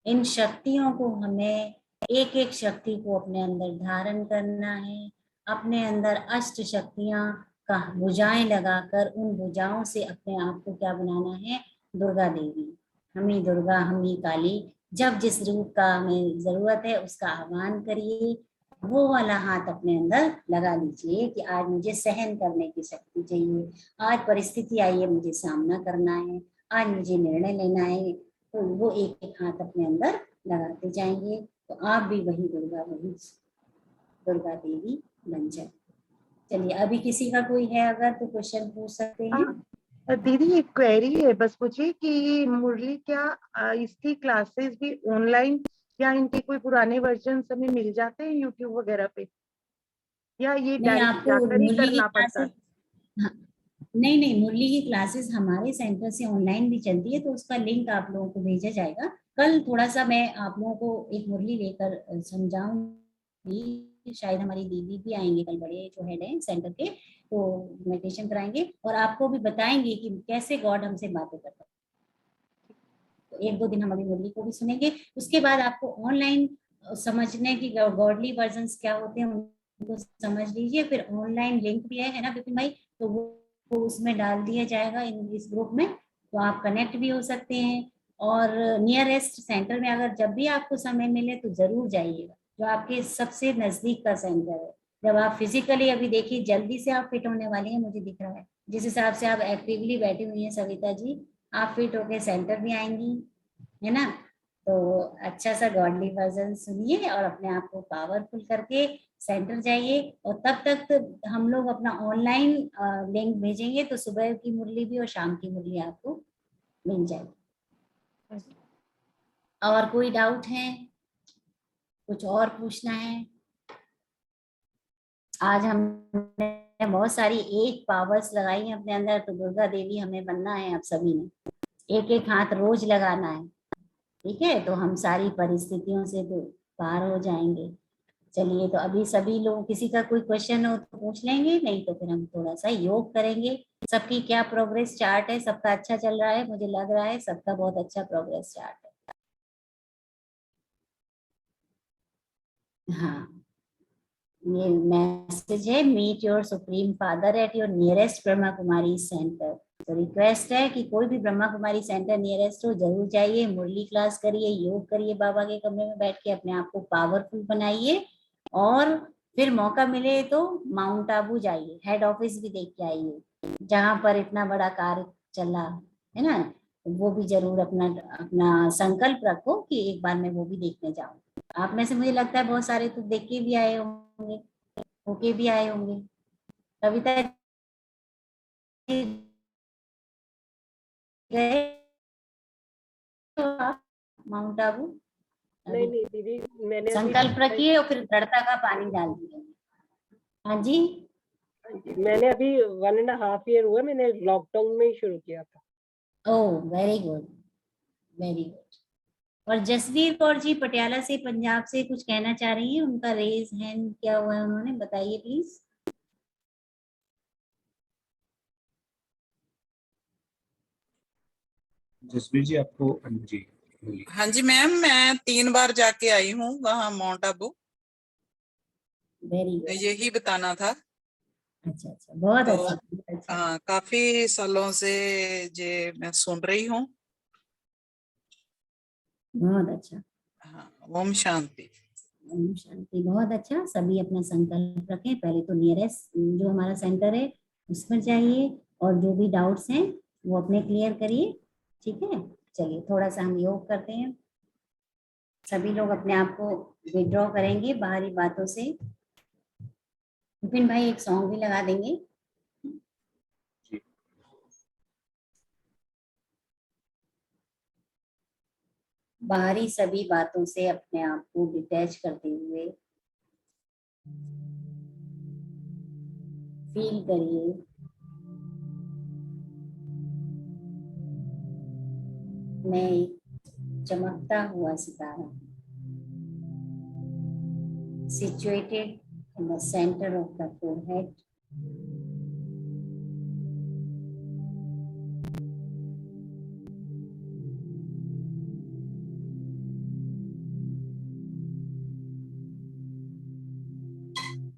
इन शक्तियों को हमें एक एक शक्ति को अपने अंदर धारण करना है। अपने अंदर अष्ट शक्तियां का भुजाएं लगाकर उन भुजाओं से अपने आप को क्या बनाना है? दुर्गा देवी। हम ही दुर्गा, हम ही काली। जब जिस रूप का हमें जरूरत है उसका आह्वान करिए। वो वाला हाथ अपने अंदर लगा लीजिए कि आज मुझे सहन करने की शक्ति चाहिए, आज परिस्थिति आई है मुझे सामना करना है, आज मुझे निर्णय लेना है। तो वो एक एक हाथ अपने अंदर लगाते जाएंगे, तो आप भी वही दुर्गा देवी बन जाए। चलिए, अभी किसी का कोई है अगर तो क्वेश्चन पूछ सकते हैं। दीदी एक क्वेरी है बस मुझे कि ये मुरली क्या इसकी क्लासेस भी ऑनलाइन या इनके कोई पुराने वर्जन हमें मिल जाते हैं यूट्यूब वगैरह पे, या ये नहीं, डायरेक्ट आपको जाकर ही मुरली की करना पड़ता क्लासेस, है? हाँ, नहीं नहीं, मुरली की क्लासेस हमारे सेंटर से ऑनलाइन भी चलती है, तो उसका लिंक आप लोगों को भेजा जाएगा। कल थोड़ा सा मैं आप लोगों को एक मुरली लेकर समझाऊंगी। शायद हमारी दीदी भी आएंगे कल, बड़े जो हेड हैं सेंटर के, तो मेडिटेशन कराएंगे और आपको भी बताएंगे कि कैसे गॉड हमसे बातें करता है। तो एक दो दिन हम अभी मुरली को भी सुनेंगे। उसके बाद आपको ऑनलाइन समझने की गॉडली वर्जन्स क्या होते हैं उनको समझ लीजिए। फिर ऑनलाइन लिंक भी है ना विपिन भाई, तो वो उसमें डाल दिया जाएगा इस ग्रुप में, तो आप कनेक्ट भी हो सकते हैं। और नियरेस्ट सेंटर में अगर जब भी आपको समय मिले तो जरूर जाइएगा, जो आपके सबसे नजदीक का सेंटर है। जब आप फिजिकली अभी देखिए जल्दी से आप फिट होने वाली हैं, मुझे दिख रहा है जिस हिसाब से आप एक्टिवली बैठी हुई हैं सविता जी, आप फिट होके सेंटर भी आएंगी, है ना। तो अच्छा सा गॉडली वर्जन सुनिए और अपने आप को पावरफुल करके सेंटर जाइए। और तब तक तो हम लोग अपना ऑनलाइन लिंक भेजेंगे, तो सुबह की मुरली भी और शाम की मुरली आपको मिल जाएगी। और कोई डाउट है? कुछ और पूछना है? आज हमने बहुत सारी एक पावर्स लगाई हैं अपने अंदर, तो दुर्गा देवी हमें बनना है। आप सभी ने एक एक हाथ रोज लगाना है, ठीक है? तो हम सारी परिस्थितियों से तो पार हो जाएंगे। चलिए, तो अभी सभी लोग, किसी का कोई क्वेश्चन हो तो पूछ लेंगे, नहीं तो फिर हम थोड़ा सा योग करेंगे। सबकी क्या प्रोग्रेस चार्ट है? सबका अच्छा चल रहा है? मुझे लग रहा है सबका बहुत अच्छा प्रोग्रेस चार्ट है। हाँ, ये मैसेज है, meet your supreme father at your nearest Brahma Kumari centre. तो रिक्वेस्ट है कि कोई भी ब्रह्मा कुमारी सेंटर नियरेस्ट हो जरूर जाइए, मुरली क्लास करिए, योग करिए, बाबा के कमरे में बैठ के अपने आप को पावरफुल बनाइए। और फिर मौका मिले तो माउंट आबू जाइए, हेड ऑफिस भी देख के आइए जहाँ पर इतना बड़ा कार्य चला है ना। वो भी जरूर अपना अपना संकल्प रखो कि एक बार मैं वो भी देखने जाऊँ। आप में से मुझे लगता है बहुत सारे तो देख के भी आए होंगे, होके भी आए होंगे। कविता जी गए हो आप माउंट आबू नहीं अभी? नहीं दीदी, मैंने अभी संकल्प रखिए और फिर दृढ़ता का पानी डाल दिए। हाँ जी, मैंने अभी 1.5 ईयर हुआ, मैंने लॉकडाउन में ही शुरू किया था। Oh very good, very good. और जसवीर कौर जी पटियाला से, पंजाब से कुछ कहना चाह रही है, उनका रेज हैंड क्या हुआ है, उन्होंने बताइए प्लीज। जसवीर जी आपको जी बोलिए। हाँ जी मैम, मैं 3 बार जाके आई हूँ वहाँ माउंट आबू, वेरी गुड, यही बताना था। अच्छा अच्छा, बहुत तो अच्छा, बहुत अच्छा। काफी सालों से जे मैं सुन रही हूँ। बहुत अच्छा। हाँ, ओम शांति। ओम शांति, बहुत अच्छा। सभी अपना संकल्प रखें, पहले तो नियरेस्ट जो हमारा सेंटर है उस पर जाइए और जो भी डाउट्स हैं वो अपने क्लियर करिए, ठीक है। चलिए थोड़ा सा हम योग करते हैं, सभी लोग अपने आप को विड्रॉ करेंगे बाहरी बातों से। विपिन भाई एक सॉन्ग भी लगा देंगे। जी बाहरी सभी बातों से अपने आप को डिटैच करते हुए फील करिए मैं एक चमकता हुआ सितारा, situated in the center of the forehead,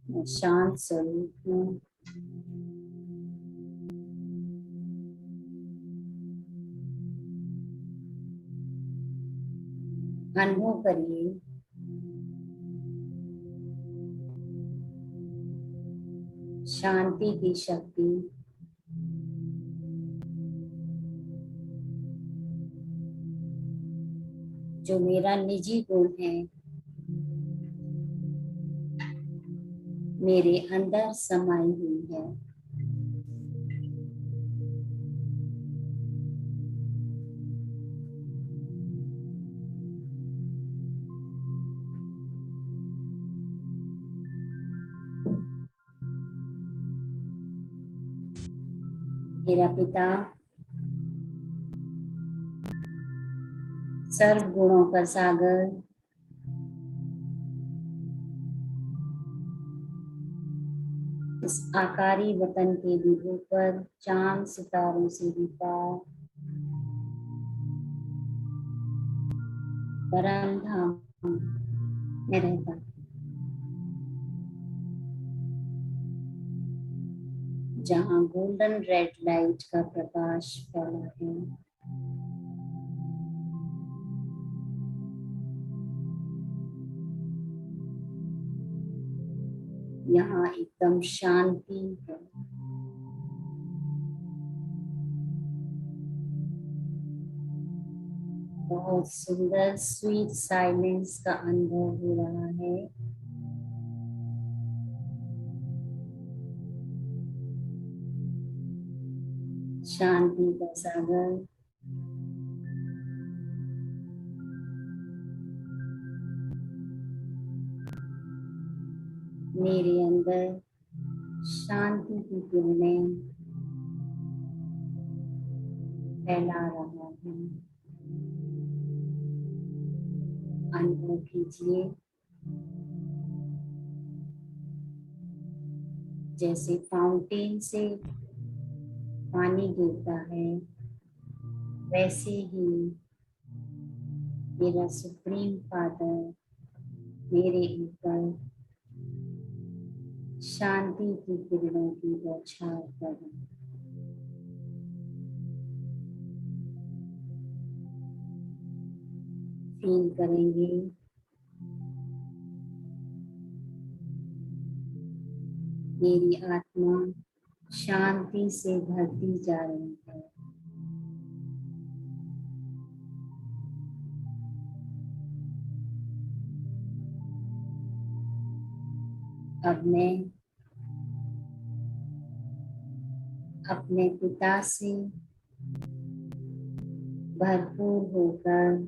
मैं शांत स्वरूप हूँ, अनुभव करिए शांति की शक्ति, जो मेरा निजी गुण है मेरे अंदर समाई हुई है। मेरा पिता सर्व गुणों का सागर, इस आकारी वतन के भी ऊपर चांद सितारों से भी पार परम धाम में रहता, जहाँ गोल्डन रेड लाइट का प्रकाश फैला है। यहाँ एकदम शांति है। बहुत सुंदर स्वीट साइलेंस का अनुभव हो रहा है। शांति का सागर मेरे अंदर शांति की किरणें फैला रहा है। अनुभव कीजिए जैसे फाउंटेन से पानी गिरता है, वैसे ही मेरा सुप्रीम फादर मेरे ऊपर शांति की किरणों की बौछार कर रहा है। फील करेंगे मेरी आत्मा शांति से भरती जा रही है। अब मैं अपने पिता से भरपूर होकर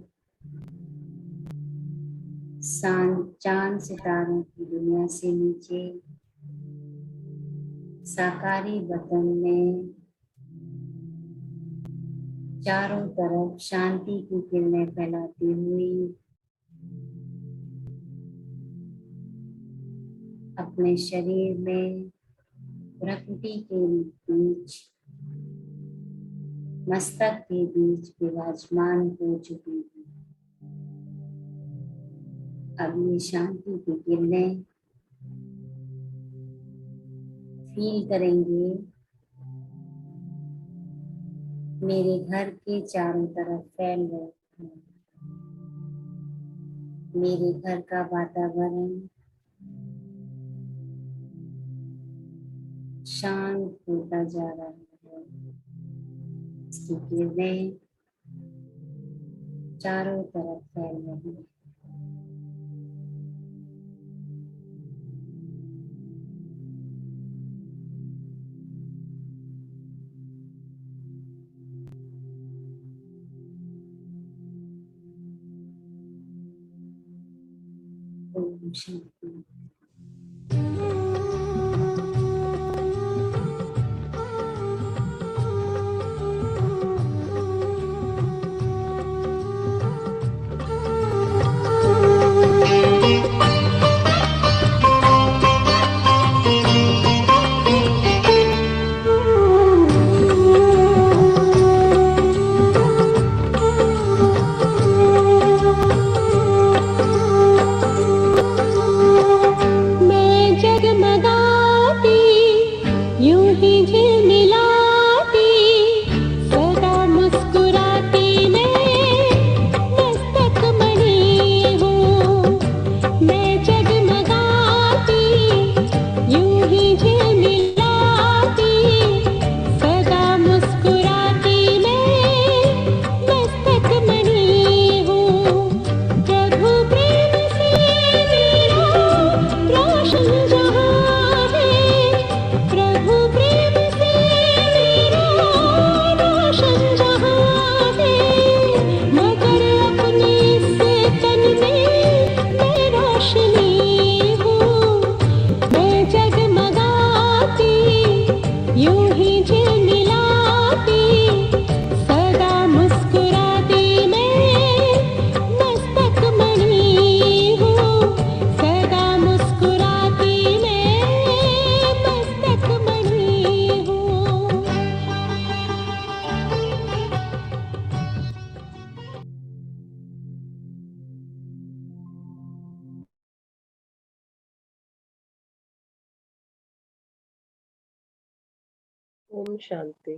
चांद सितारों की दुनिया से नीचे साकारी वतन में चारों तरफ शांति की किरणें फैलाती हुई अपने शरीर में प्रकृति के बीच मस्तक के बीच विराजमान हो चुकी हूँ। अब ये शांति की किरणें फील करेंगे मेरे घर के चारों तरफ फैल रहे हैं। मेरे घर का वातावरण शांत होता जा रहा है। इसकी किरणें चारों तरफ फैल रही हैं। ओम शांति। मैं जगमगाती यूं ही झिलमिलाती सदा मुस्कुराती मैं मस्तक मणि हूँ। मैं जगमगाती यूं ही झिलमिलाती सदा मुस्कुराती मैं मस्तक मणि हूँ। प्रभु प्रेम से मेरा रोशन जहाँ है। प्रभु प्रेम से मेरा रोशन जहाँ है। मगर अपने इस तन में मैं रोशनी हूँ। मैं जगमगाती यूं ही झिलमिलाती सदा मुस्कुराती मैं मस्तक मणि हूँ। सदा मुस्कुराती मैं मस्तक मणि हूँ। ओम शांति।